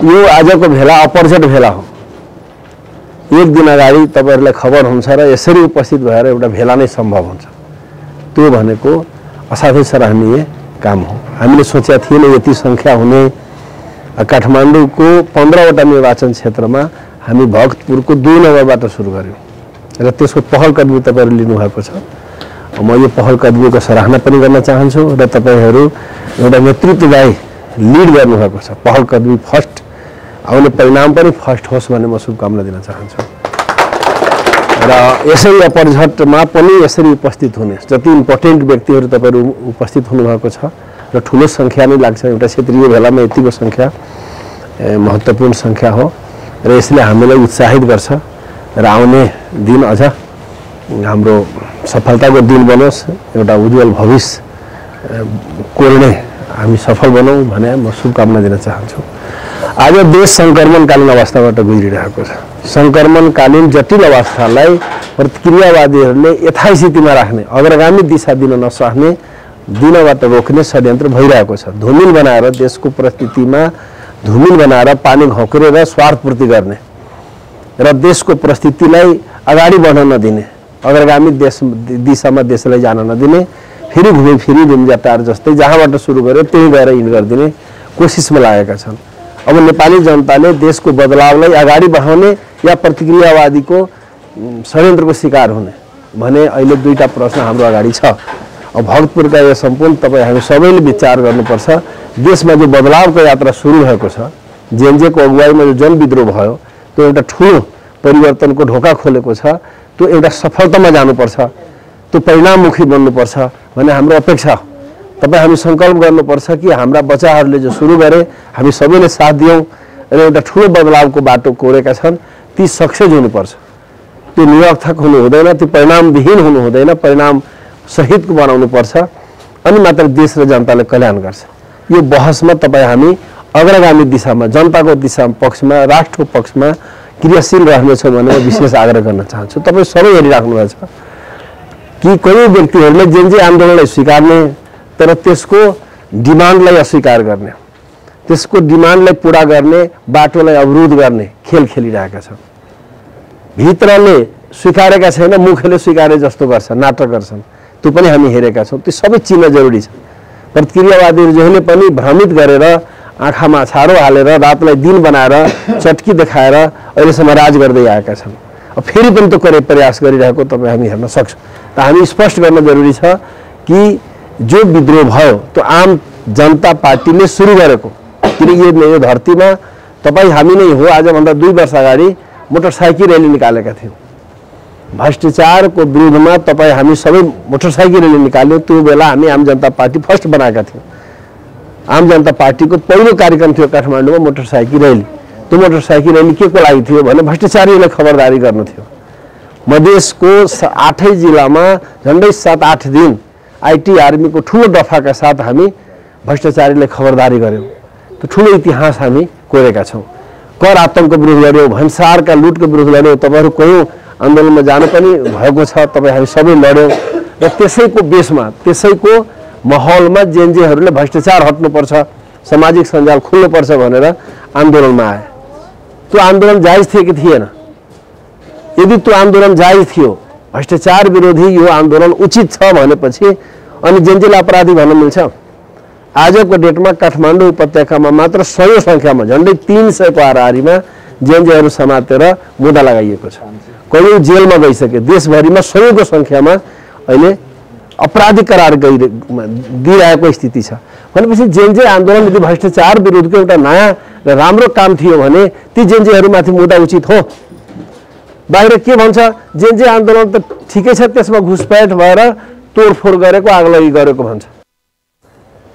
यो आजको भेला अपरझट भेला हो। एक दिन अगाडि तपाईहरुलाई खबर हुन्छ र यसरी उपस्थित भएर एउटा भेला नै सम्भव हुन्छ। त्यो भनेको असाध्यै सराहनीय काम हो। हामीले सोचेका थिएन यति संख्या हुने। काठमाडौँको 15 वटा निर्वाचन क्षेत्रमा हामी भक्तपुरको 2 नम्बरबाट सुरु गर्यौं र त्यसको पहल कदमी तपाईहरुले लिनु भएको छ। म यो पहल कदमीको सराहना पनि गर्न चाहन्छु र तपाईहरु एउटा नेतृत्वलाई लिड गर्नु भएको छ। पहल कदमी फर्स्ट आउने परिणाम पनि फर्स्ट होस् भन्ने म शुभकामना दिन चाहन्छु। र यसरी अपरझटमा पनि यसरी उपस्थित हुने जति इम्पोर्टेन्ट व्यक्तिहरु तपाईहरु उपस्थित हुनु भएको छ र ठूलो संख्या नै लाग्छ। एउटा क्षेत्रीय भेलामा यतिको संख्या महत्त्वपूर्ण संख्या हो र यसले हामीलाई उत्साहित गर्छ र आउने दिन अझ हाम्रो सफलताको दिन बनोस्, एउटा उज्जवल भविष्य कोर्ने हामी सफल बनौं भने म शुभकामना दिन चाहन्छु। आज देश संक्रमणकालीन अवस्थाबाट गुज्रिरहेको छ। संक्रमणकालीन जटिल अवस्थालाई प्रतिक्रियावादीहरूले यथास्थितिमा राख्ने, अग्रगामी दिशा दिन नसक्ने, दिनबाट रोक्ने षड्यन्त्र भइरहेको छ। धुमिल बनाएर देशको परिस्थितिमा धुमिल बनाएर पानी घोक्रेर स्वार्थपूर्ति गर्ने र देशको परिस्थितिलाई अगाडि बढ्न नदिने, अग्रगामी दिशामा देशलाई जान नदिने, फेरि घुमे फिरी रिमजाटार जस्तै जहाँबाट सुरु गर्यो त्यही गएर इन्ड गरिदिने कोसिसमा लागेका छन्। अब नेपाली जनताले देशको बदलावलाई अगाडि बढाउने या प्रतिक्रियावादीको षड्यन्त्रको शिकार हुने भने अहिले दुईटा प्रश्न हाम्रो अगाडि छ। अब भक्तपुरका यो सम्पूर्ण तपाईं हामी सबैले विचार गर्नुपर्छ। देशमा जो बदलावको यात्रा सुरु भएको छ, जेएनजेको अगुवाईमा जो जनविद्रोह भयो, त्यो एउटा ठूलो परिवर्तनको ढोका खोलेको छ। त्यो एउटा सफलतामा जानुपर्छ, त्यो परिणाममुखी बन्नुपर्छ भन्ने हाम्रो अपेक्षा हो। तपाईं हामी संकल्प गर्नुपर्छ कि हाम्रा बच्चाहरूले जो सुरु गरे हामी सबैले साथ दियौं र एउटा ठूलो बदलावको बाटो कोरेका छन्, ती सक्सेस हुनुपर्छ। त्यो निरर्थक हुनु हुँदैन, त्यो परिणामविहीन हुनु हुँदैन, परिणाम सहितको बनाउनु पर्छ अनि मात्र देश र जनताले कल्याण गर्छ। यो बहसमा तपाईं हामी अग्रगामी दिशामा, जनताको दिशामा पक्षमा, राष्ट्रको पक्षमा क्रियाशील रहनेछौँ भन्ने म विशेष आग्रह गर्न चाहन्छु। तपाईं सबै हेरिराख्नु भएको छ कि कुनै व्यक्तिहरूले जेएनजे आन्दोलनलाई स्वीकार्ने तर त्यसको डिमान्डलाई अस्वीकार गर्ने, त्यसको डिमान्डलाई पूरा गर्ने बाटोलाई अवरोध गर्ने खेल खेलिरहेका छन्। भित्रले स्वीकारेका छैन, मुखले स्वीकारे जस्तो गर्छन्, नाटक गर्छन्। त्यो पनि हामी हेरेका छौं। त्यो सबै चिन्न जरुरी छ। प्रतिक्रियावादीहरू जहिले पनि भ्रमित गरेर आँखामा छारो हालेर रातलाई दिन बनाएर चटकी देखाएर अहिलेसम्म राज गर्दै आएका छन्। अब फेरि पनि त्यो प्रयास गरिरहेको तपाईँ हामी हेर्न सक्छौँ। त हामी स्पष्ट गर्न जरुरी छ कि जो विद्रोह भयो त्यो आम जनता पार्टीले सुरु गरेको, किन यो धरतीमा तपाईँ हामी नै हो। आजभन्दा 2 वर्ष अगाडि मोटरसाइकल र्याली निकालेका थियौँ। भ्रष्टाचारको विरुद्धमा तपाईँ हामी सबै मोटरसाइकल र्याली निकाल्यौँ। त्यो बेला हामी आम जनता पार्टी फर्स्ट बनाएका थियौँ। आम जनता पार्टीको पहिलो कार्यक्रम थियो काठमाडौँमा मोटरसाइकल र्याली। त्यो मोटरसाइकल र्याली के को लागि थियो भने भ्रष्टाचारीलाई खबरदारी गर्नु थियो। मधेसको 8 जिल्लामा झन्डै 7-8 दिन आईटी आर्मीको ठूलो दफाका साथ हामी भ्रष्टाचारीलाई खबरदारी गर्यौं। त्यो ठूलो इतिहास हामी कोरेका छौं। कर आतंकको विरोध गर्यौं, भन्सारका लुटको विरोध गर्यौं। तपाईहरु कयौं आन्दोलनमा जानु पनि भएको छ। तपाईं हामी सबै लड्यौं र त्यसैको बेसमा, त्यसैको माहौलमा जेएनजेहरूले भ्रष्टाचार हट्नुपर्छ, सामाजिक सञ्जाल खुल्नुपर्छ भनेर आन्दोलनमा आए। त्यो आन्दोलन जायज थियो कि थिएन? यदि त्यो आन्दोलन जायज थियो, भ्रष्टाचार विरोधी यो आन्दोलन उचित छ भनेपछि अनि जेएनजेले अपराधी भन्न मिल्छ? आजको डेटमा काठमाडौँ उपत्यकामा मात्र सयौं संख्यामा झन्डै 300 को हाराहारीमा जेएनजेहरू समातेर मुद्दा लगाइएको छ। कयौं जेलमा गइसके। देशभरिमा सयौंको संख्यामा अहिले अपराधी करार दिइरहेको स्थिति छ। भनेपछि जेएनजे आन्दोलन यदि भ्रष्टाचार विरुद्धको एउटा नयाँ र राम्रो काम थियो भने ती जेएनजेहरूमाथि मुद्दा उचित हो। बाहिर के भन्छ? जेएनजे आन्दोलन त ठिकै छ, त्यसमा घुसपैठ भएर तोडफोड गरेको, आगलगी गरेको भन्छ।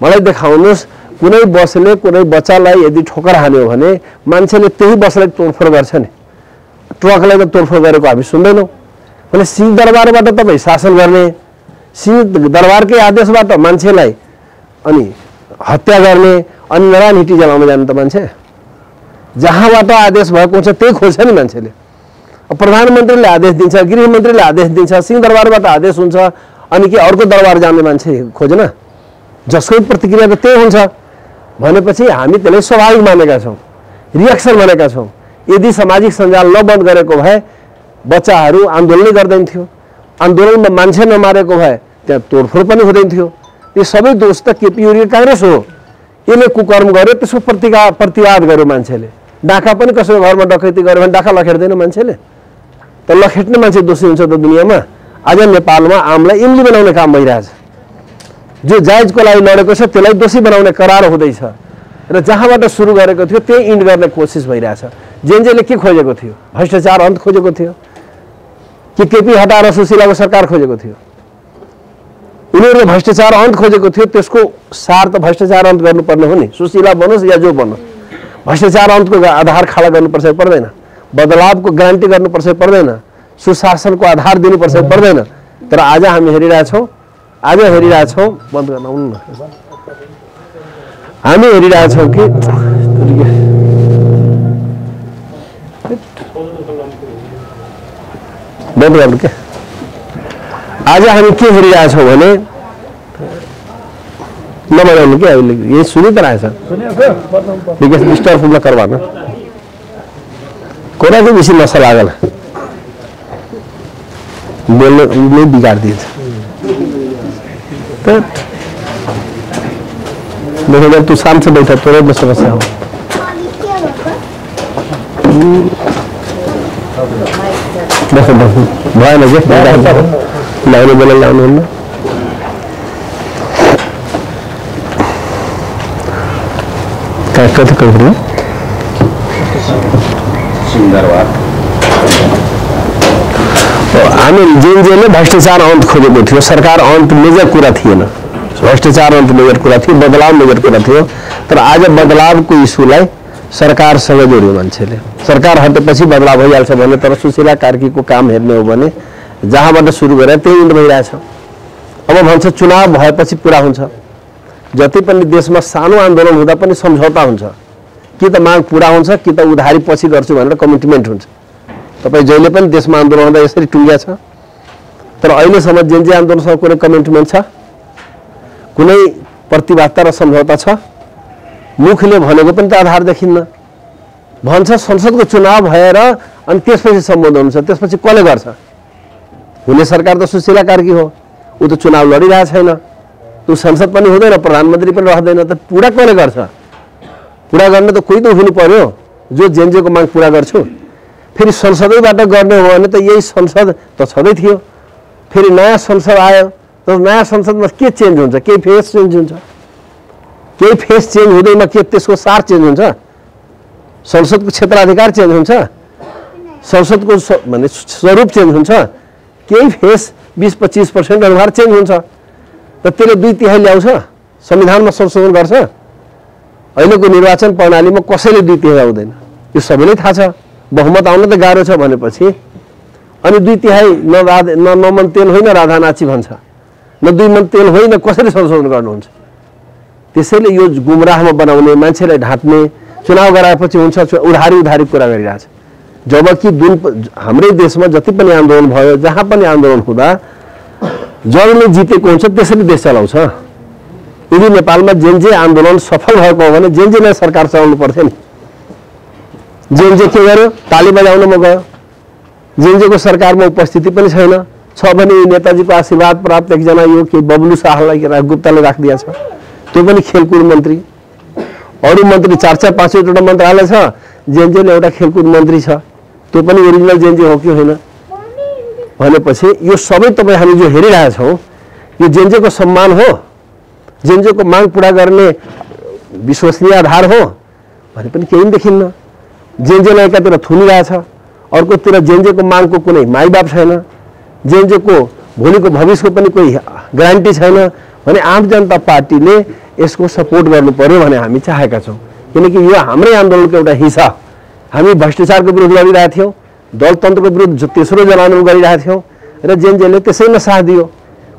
मलाई देखाउनुस् कुनै बसले कुनै बच्चालाई यदि ठोकर हान्यो भने मान्छेले त्यही बसलाई तोडफोड गर्छ नि। ट्रकलाई त तोडफोड गरेको हामी सुन्दैनौँ। भने सिंह दरबारबाट तपाईँ शासन गर्ने, सिंह दरबारकै आदेशबाट मान्छेलाई अनि हत्या गर्ने अनि नरान हिटी जलाउन जाने त मान्छे? जहाँबाट आदेश भएको हुन्छ त्यही खोज्छ नि मान्छेले। प्रधानमन्त्रीले आदेश दिन्छ, गृहमन्त्रीले आदेश दिन्छ, सिंह दरबारबाट आदेश हुन्छ अनि के अर्को दरबार जाने मान्छे खोज्न? जसको प्रतिक्रिया त त्यही हुन्छ भनेपछि हामी त्यसलाई स्वाभाविक मानेका छौँ। रिएक्सन भनेका छौँ। यदि सामाजिक सञ्जाल नबन्द गरेको भए बच्चाहरू आन्दोलनै गर्दैन थियो, आन्दोलनमा मान्छे नमारेको भए त्यहाँ तोडफोड पनि हुँदैन थियो। यो सबै दोष त केपी ओली काङ्ग्रेस हो। यसले कुकर्म गर्यो, त्यसको प्रतिवाद गर्यो मान्छेले। डाका पनि कसैको घरमा डकैती गर्यो भने डाका लखेट्दैन मान्छेले, त लखेट्ने मान्छे दोषी हुन्छ त दुनियाँमा। आज नेपालमा आमलाई इमली बनाउने काम भइरहेछ। जो जायजको लागि लडेको छ त्यसलाई दोषी बनाउने करार हुँदैछ र जहाँबाट सुरु गरेको थियो त्यही इन्ड गर्ने कोसिस भइरहेछ। जेनजेले के खोजेको थियो? भ्रष्टाचार अन्त खोजेको थियो कि केपी हटाएर सुशीलाको सरकार खोजेको थियो? उनीहरूले भ्रष्टाचार अन्त खोजेको थियो। त्यसको सार त भ्रष्टाचार अन्त गर्नुपर्ने हो नि, सुशीला बनोस् या जो बनोस्। भ्रष्टाचार अन्तको आधार खाडा गर्नुपर्छ पर्दैन, बदलावको ग्यारेन्टी गर्नुपर्छ पर्दैन, सुशासनको आधार दिनुपर्छ पर्दैन। तर आज हामी हेरिरहेछौँ बन्द गर्न हुन्न, हामी हेरिरहेछौँ कि बन्द गर्नु के। आज हामी के हेरिरहेछौँ भने नबनाउनु क्या, अहिले यही सुनि त रहेछ डिस्टर्ब न करवाना, कोरा के बेसी नशा लागल बोलने नहीं बिगाड़ दिए तो देखो जब तू शाम से बैठा तो में समस्या हो। देखो भाई लगे लाइन बोले लाइन क्या कहते कर सुंदर बात। हामी जेनजेले भ्रष्टाचार अन्त खोजेको थियो, सरकार अन्त मेजर कुरा थिएन, भ्रष्टाचार अन्त मेजर कुरा थियो, बदलाव मेजर कुरा थियो। तर आज बदलावको इस्युलाई सरकारसँग जोड्यो मान्छेले। सरकार हटेपछि बदलाव भइहाल्छ भने, तर सुशीला कार्कीको काम हेर्ने हो भने जहाँबाट सुरु गरेर त्यही इन्ड भइरहेछ। अब भन्छ चुनाव भएपछि पुरा हुन्छ। जति पनि देशमा सानो आन्दोलन हुँदा पनि सम्झौता हुन्छ, कि त माग पुरा हुन्छ कि त उधारी पछि गर्छु भनेर कमिटमेन्ट हुन्छ। तपाईँ जहिले पनि देशमा आन्दोलन हुँदा यसरी टुङ्गिया छ। तर अहिलेसम्म जेनजे आन्दोलनसँग कुनै कमिटमेन्ट छ, कुनै प्रतिबद्धता र सम्झौता छ? मुखले भनेको पनि त आधार देखिन्न। भन्छ संसदको चुनाव भएर अनि त्यसपछि सम्बोधन हुन्छ, त्यसपछि कसले गर्छ? हुने सरकार त सुशीला कार्की हो, ऊ त चुनाव लडिरहेको छैन, ऊ संसद पनि हुँदैन, प्रधानमन्त्री पनि रहँदैन, त पुरा कसले गर्छ? पुरा गर्ने त कोही त हुनु पर्यो जो जेनजेको माग पुरा गर्छु। फेरि संसदैबाट गर्ने हो भने त यही संसद त छँदै थियो, फेरि नयाँ संसद आयो, तर नयाँ संसदमा के चेन्ज हुन्छ? केही फेस चेन्ज हुन्छ? केही फेस चेन्ज हुँदैन, के त्यसको सार चेन्ज हुन्छ? संसदको क्षेत्राधिकार चेन्ज हुन्छ? संसदको भने स्वरूप चेन्ज हुन्छ? केही फेस 20-25% अनुसार चेन्ज हुन्छ। र त्यसले 2/3 ल्याउँछ, संविधानमा संशोधन गर्छ? अहिलेको निर्वाचन प्रणालीमा कसैले 2/3 आउँदैन, यो सबैलाई थाहा छ। बहुमत आउन त गाह्रो छ भनेपछि अनि 2/3 न 9 मन तेल होइन राधा नाची भन्छ, न 2 मन तेल होइन, कसरी संशोधन गर्नुहुन्छ? त्यसैले यो गुमराहमा बनाउने, मान्छेलाई ढाँट्ने, चुनाव गराएपछि हुन्छ उधारी कुरा गरिरहेछ। जबकि हाम्रै देशमा जति पनि आन्दोलन भयो, जहाँ पनि आन्दोलन हुँदा जनले जितेको हुन्छ, त्यसरी देश चलाउँछ। यदि नेपालमा जेनजे आन्दोलन सफल भएको हो भने जेनजेलाई सरकार चलाउनु पर्थ्यो नि। जेनजे के गर्यो? ताली बजाउनमा गयो। जेनजेको सरकारमा उपस्थिति पनि छैन, छ भने नेताजीको आशीर्वाद प्राप्त एकजना यो के बबलु शाहलाई गुप्ताले राखिदिया छ, त्यो पनि खेलकुद मन्त्री। अरू मन्त्री 4-5 मन्त्रालय छ, जेनजेले एउटा खेलकुद मन्त्री छ, त्यो पनि ओरिजिनल जेनजे हो कि होइन भनेपछि यो सबै तपाईँ हामी जो हेरिरहेछौँ यो जेनजेको सम्मान हो, जेनजेको माग पुरा गर्ने विश्वसनीय आधार हो भने पनि केही देखिन्न। जेनजेलाई एकातिर थुनिरहेछ, अर्कोतिर जेनजेको मागको कुनै माइबाप छैन, जेनजेको भोलिको भविष्यको पनि कोही ग्यारेन्टी छैन भने आम जनता पार्टीले यसको सपोर्ट गर्नु पर्यो भने हामी चाहेका छौँ। किनकि यो हाम्रै आन्दोलनको एउटा हिस्सा। हामी भ्रष्टाचारको विरुद्ध लडिरहेका थियौँ, दलतन्त्रको विरुद्ध तेस्रो जनआन्दोलन गरिरहेका थियौँ र जेनजेले त्यसैमा साथ दियो।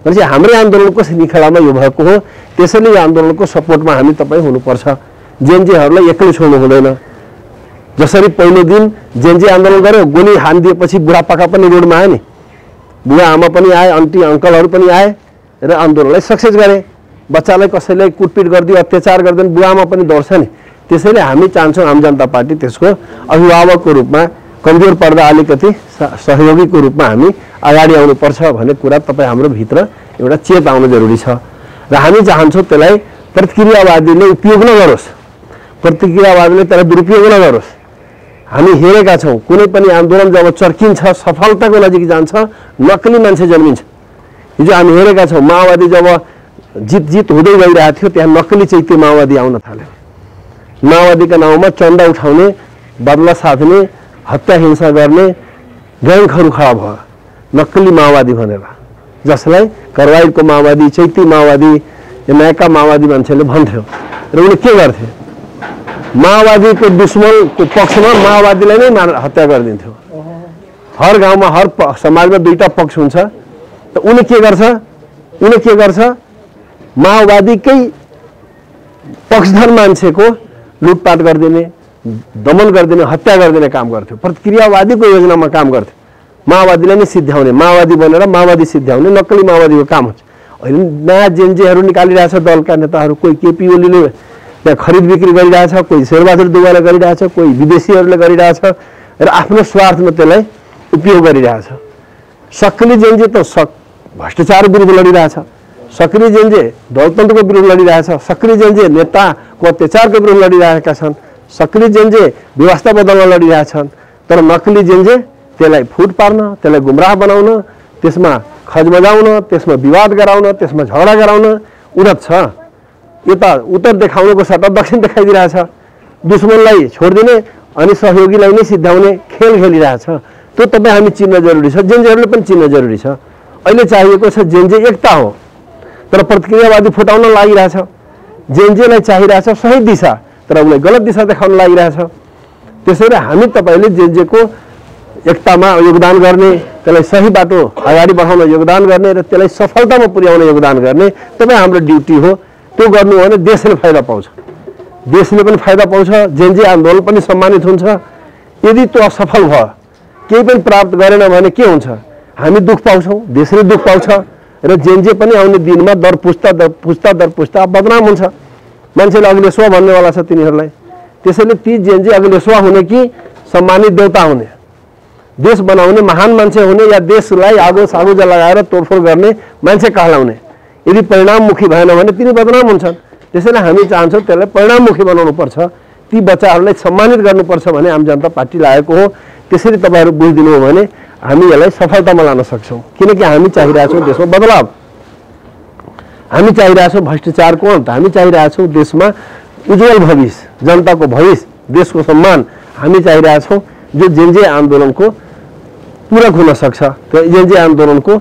भनेपछि हाम्रै आन्दोलनको निखेडामा यो भएको हो। त्यसैले यो आन्दोलनको सपोर्टमा हामी तपाईँ हुनुपर्छ। जेनजेहरूलाई एक्लै छोड्नु हुँदैन। जसरी पहिलो दिन जेनजे आन्दोलन गर्यो, गोली हानिदिएपछि बुढापाका पनि रोडमा आए नि, बुढा आमा पनि आए, आन्टी अङ्कलहरू पनि आए र आन्दोलनलाई सक्सेस गरे। बच्चालाई कसैले कुटपिट गरिदियो, अत्याचार गरिदियो, बुढा आमा पनि दौड्छ नि। त्यसैले हामी चाहन्छौँ आम जनता पार्टी त्यसको अभिभावकको रूपमा कमजोर पर्दा अलिकति सहयोगीको रूपमा हामी अगाडि आउनुपर्छ भन्ने कुरा तपाईँ हाम्रो भित्र एउटा चेत आउनु जरुरी छ र हामी चाहन्छौँ त्यसलाई प्रतिक्रियावादीले उपयोग नगरोस्, प्रतिक्रियावादीले त्यसलाई दुरुपयोग नगरोस्। हामी हेरेका छौँ कुनै पनि आन्दोलन जब चर्किन्छ सफलताको नजिक जान्छ नक्कली मान्छे जन्मिन्छ। हिजो हामी हेरेका छौँ माओवादी जब जित हुँदै गइरहेको थियो त्यहाँ नक्कली चैत्य माओवादी आउन थाल्यो। माओवादीका नाउँमा चन्दा उठाउने, बदला साध्ने, हत्या हिंसा गर्ने ग्याङहरू खडा भयो नक्कली माओवादी भनेर, जसलाई करवाइडको माओवादी, चैती माओवादी, नयाँका माओवादी मान्छेले भन्थ्यो। र उनले के गर्थे? माओवादीको दुश्मनको पक्षमा माओवादीलाई नै हत्या गरिदिन्थ्यो। हर गाउँमा हर समाजमा दुईटा पक्ष हुन्छ। त उनी के गर्छ? माओवादीकै पक्षधर मान्छेको लुटपाट गरिदिने, दमन गरिदिने, हत्या गरिदिने काम गर्थ्यो। प्रतिक्रियावादीको योजनामा काम गर्थ्यो। माओवादीलाई नै सिद्ध्याउने, माओवादी बनेर माओवादी सिद्ध्याउने नक्कली माओवादीको काम हुन्छ। अहिले नयाँ जेनजेहरू निकालिरहेछ दलका नेताहरू, कोही केपी ओलीले त्यहाँ खरिद बिक्री गरिरहेछ, कोही शेरबहादुर देउवाले गरिरहेछ, कोही विदेशीहरूले गरिरहेछ र आफ्नो स्वार्थमा त्यसलाई उपयोग गरिरहेछ। सक्रिय जेनजे त भ्रष्टाचार विरुद्ध लडिरहेछ, सक्रिय जेनजे दलतन्त्रको विरुद्ध लडिरहेछ, सक्रिय जेनजे नेताको अत्याचारको विरुद्ध लडिरहेका छन्, सक्रिय जेनजे व्यवस्था बदल्न लडिरहेछन्। तर नक्कली जेनजे त्यसलाई फुट पार्न, त्यसलाई गुमराह बनाउन, त्यसमा खजमजाउन, त्यसमा विवाद गराउन, त्यसमा झगडा गराउन उन्नत छ। यता उत्तर देखाउनुको सट्टा दक्षिण देखाइदिरहेछ। दुश्मनलाई छोडिदिने अनि सहयोगीलाई नै सिद्ध्याउने खेल खेलिरहेछ। त्यो तपाईँ हामी चिन्न जरुरी छ, जेनजेहरूले पनि चिन्न जरुरी छ। अहिले चाहिएको छ जेनजे एकता हो, तर प्रतिक्रियावादी फुटाउन लागिरहेछ। जेनजेलाई चाहिरहेछ सही दिशा, तर उसलाई गलत दिशा देखाउन लागिरहेछ। त्यसैले हामी तपाईँले जेनजेको एकतामा योगदान गर्ने, त्यसलाई सही बाटो अगाडि बढाउन योगदान गर्ने र त्यसलाई सफलतामा पुर्याउन योगदान गर्ने तपाईँ हाम्रो ड्युटी हो। त्यो गर्नु हो भने देशले फाइदा पाउँछ, देशले पनि फाइदा पाउँछ, जेनजे आन्दोलन पनि सम्मानित हुन्छ। यदि त्यो असफल भयो, केही पनि प्राप्त गरेन भने के हुन्छ? हामी दुःख पाउँछौँ, देशले दुःख पाउँछ र जेनजे पनि आउने दिनमा दर पुस्ता बदनाम हुन्छ। मान्छेले अग्लेश्वा भन्नेवाला छ तिनीहरूलाई। त्यसैले ती जेनजे अग्लेश्वा हुने कि सम्मानित देवता हुने, देश बनाउने महान मान्छे हुने या देशलाई आगो सागोजा लगाएर तोडफोड गर्ने मान्छे कहलाउने, यदि परिणाममुखी भएन भने तिनी बदनाम हुन्छन्। त्यसैले हामी चाहन्छौँ त्यसलाई परिणाममुखी बनाउनुपर्छ, ती बच्चाहरूलाई सम्मानित गर्नुपर्छ भने आम जनता पार्टी लागेको हो। त्यसरी तपाईँहरू बुझिदिनु हो भने हामी यसलाई सफलतामा लान सक्छौँ। किनकि हामी चाहिरहेछौँ देशमा बदलाव, हामी चाहिरहेछौँ भ्रष्टाचारको अन्त, हामी चाहिरहेछौँ देशमा उज्जवल भविष्य, जनताको भविष्य, देशको सम्मान हामी चाहिरहेछौँ जो जेनजे आन्दोलनको पूरक हुन सक्छ, त्यो जेनजे आन्दोलनको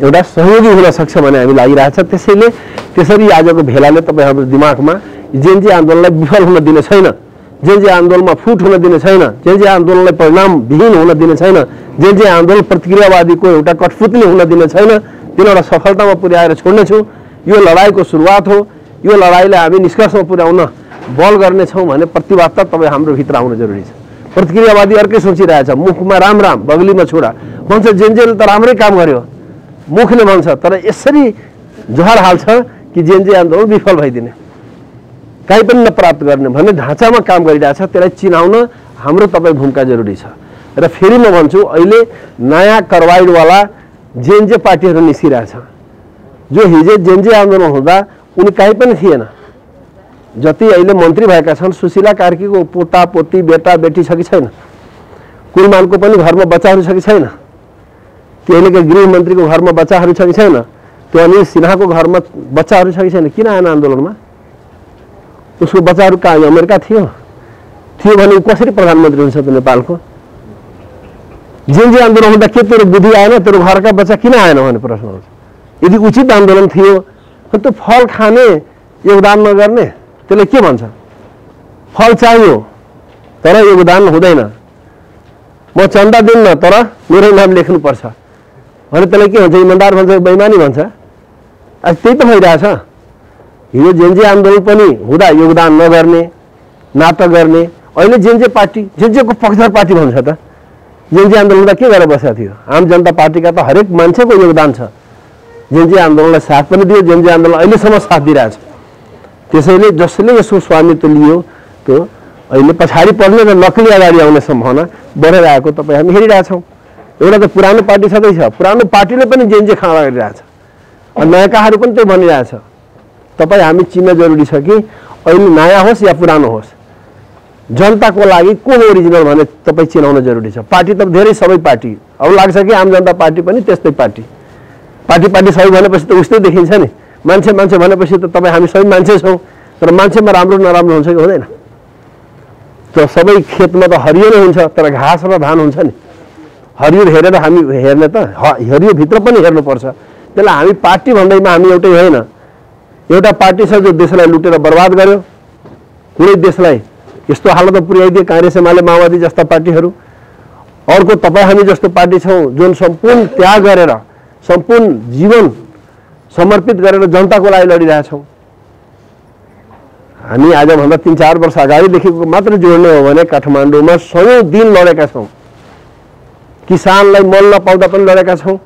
एउटा सहयोगी हुन सक्छ भन्ने हामी लागिरहेछ। त्यसैले त्यसरी आजको भेलाले तपाईँहरूको दिमागमा जेनजे आन्दोलनलाई विफल हुन दिने छैन, जेनजे आन्दोलनमा फुट हुन दिने छैन, जेनजे आन्दोलनलाई परिणामविहीन हुन दिने छैन, जेनजे आन्दोलन प्रतिक्रियावादीको एउटा कठपुतली हुन दिने छैन। तिनीहरूलाई सफलतामा पुर्याएर छोड्नेछु। यो लडाइँको सुरुवात हो। यो लडाइँलाई हामी निष्कर्षमा पुर्याउन बल गर्नेछौँ भने प्रतिबद्धता तपाईँ हाम्रो भित्र आउन जरुरी छ। प्रतिक्रियावादी अर्कै सोचिरहेछ, मुखमा राम राम बगलीमा छोडा भन्छ, जेनजेले त राम्रै काम गर्यो मुखले भन्छ, तर यसरी जोहार हाल्छ कि जेनजे आन्दोलन विफल भइदिने, काहीँ पनि नप्राप्त गर्ने भन्ने ढाँचामा काम गरिरहेछ। त्यसलाई चिनाउन हाम्रो तपाईँ भूमिका जरुरी छ। र फेरि म भन्छु, अहिले नयाँ करवाइडवाला जेनजे पार्टीहरू निस्किरहेछ, जो हिजो जेनजे आन्दोलन हुँदा उनी कहीँ पनि थिएन। जति अहिले मन्त्री भएका छन्, सुशीला कार्कीको पोता पोती बेटा बेटी छ कि छैन? कुलमानको पनि घरमा बच्चाहरू छ कि छैन? त्यो अहिलेको गृहमन्त्रीको घरमा बच्चाहरू छ कि छैन? त्यो अनिल सिन्हाको घरमा बच्चाहरू छ कि छैन? किन आएन आन्दोलनमा? उसको बच्चाहरू कहाँ? अमेरिका थियो भने कसरी प्रधानमन्त्री हुन्छ त नेपालको? जेनजे आन्दोलन हुँदा के तेरो बुद्धि आएन? तेरो घरका बच्चा किन आएन भन्ने प्रश्न आउँछ। यदि उचित आन्दोलन थियो त्यो फल खाने योगदान नगर्ने त्यसले के भन्छ? फल चाहियो तर योगदान हुँदैन, म चन्दा दिन्न तर मेरो नाम लेख्नुपर्छ भने त्यसलाई के भन्छ? इमान्दार भन्छ, बेइमानी भन्छ? त्यही त भइरहेछ। हिजो जेनजे आन्दोलन पनि हुँदा योगदान नगर्ने, नाटक गर्ने, अहिले जेनजे पार्टी जेनजेको पक्षधर पार्टी भन्छ त। जेनजे आन्दोलन हुँदा के गरेर बसेको थियो? आम जनता पार्टीका त हरेक मान्छेको योगदान छ। जेनजे आन्दोलनलाई साथ पनि दियो, जेनजे आन्दोलन अहिलेसम्म साथ दिइरहेछ। त्यसैले जसले यसको स्वामित्व लियो, त्यो अहिले पछाडि पर्ने र नक्कली अगाडि आउने सम्भावना बढेर आएको तपाईँ हामी हेरिरहेछौँ। एउटा त पुरानो पार्टी छँदैछ, पुरानो पार्टीले पनि जे खाडा गरिरहेछ, नयाँकाहरू पनि त्यो भनिरहेछ। तपाईँ हामी चिन्न जरुरी छ कि अहिले नयाँ होस् या पुरानो होस्, जनताको लागि को हो ओरिजिनल भने तपाईँ चिनाउन जरुरी छ। पार्टी त धेरै सबै पार्टी, अब लाग्छ कि आम जनता पार्टी पनि त्यस्तै पार्टी सबै भनेपछि त उस्तै देखिन्छ नि। मान्छे भनेपछि त तपाईँ हामी सबै मान्छे छौँ, तर मान्छेमा राम्रो नराम्रो हुन्छ कि हुँदैन? त सबै खेतमा त हरियो नै हुन्छ, तर घाँस र धान हुन्छ नि। हरियो हेरेर हामी हेर्ने त हरियो भित्र पनि हेर्नुपर्छ। त्यसलाई हामी पार्टी भन्दैमा हामी एउटै होइन। एउटा पार्टी छ जो देशलाई लुटेर बर्बाद गर्यो, कुनै देशलाई यस्तो हालतमा पुर्याइदिए कांग्रेस एमाले माओवादी जस्ता पार्टीहरू। अर्को तपाईँ हामी जस्तो पार्टी छौँ जुन सम्पूर्ण त्याग गरेर सम्पूर्ण जीवन समर्पित गरेर जनताको लागि लडिरहेछौँ। हामी आजभन्दा 3-4 वर्ष अगाडिदेखिको मात्र जोड्ने हो भने काठमाडौँमा 100औं दिन लडेका छौँ। किसानलाई मल नपाउँदा पनि लडेका छौँ,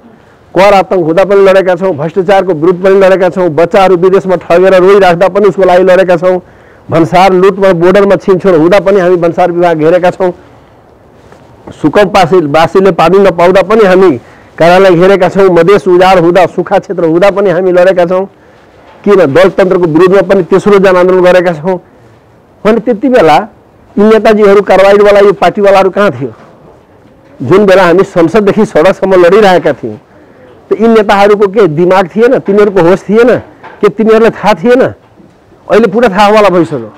कर आतंक हुँदा पनि लडेका छौँ, भ्रष्टाचारको विरुद्ध पनि लडेका छौँ, बच्चाहरू विदेशमा ठगेर रोइराख्दा पनि उसको लागि लडेका छौँ, भन्सार लुटमा बोर्डरमा छिनछोड हुँदा पनि हामी भन्सार विभाग घेरेका छौँ, सुकौवासीले पानी नपाउँदा पनि हामी कार्यालय घेरेका छौँ, मधेस उजाड हुँदा सुक्खा क्षेत्र हुँदा पनि हामी लडेका छौँ, किन दलतन्त्रको विरुद्धमा पनि तेस्रो जनआन्दोलन गरेका छौँ। भने त्यति बेला यी नेताजीहरू कारबाहीवाला यो पार्टीवालाहरू कहाँ थियो? जुन बेला हामी संसददेखि सडकसम्म लडिरहेका थियौँ, त यी नेताहरूको के दिमाग थिएन? तिनीहरूको होस थिएन के? तिनीहरूलाई थाहा थिएन? अहिले पुरा थाहावाला भइसक्यो।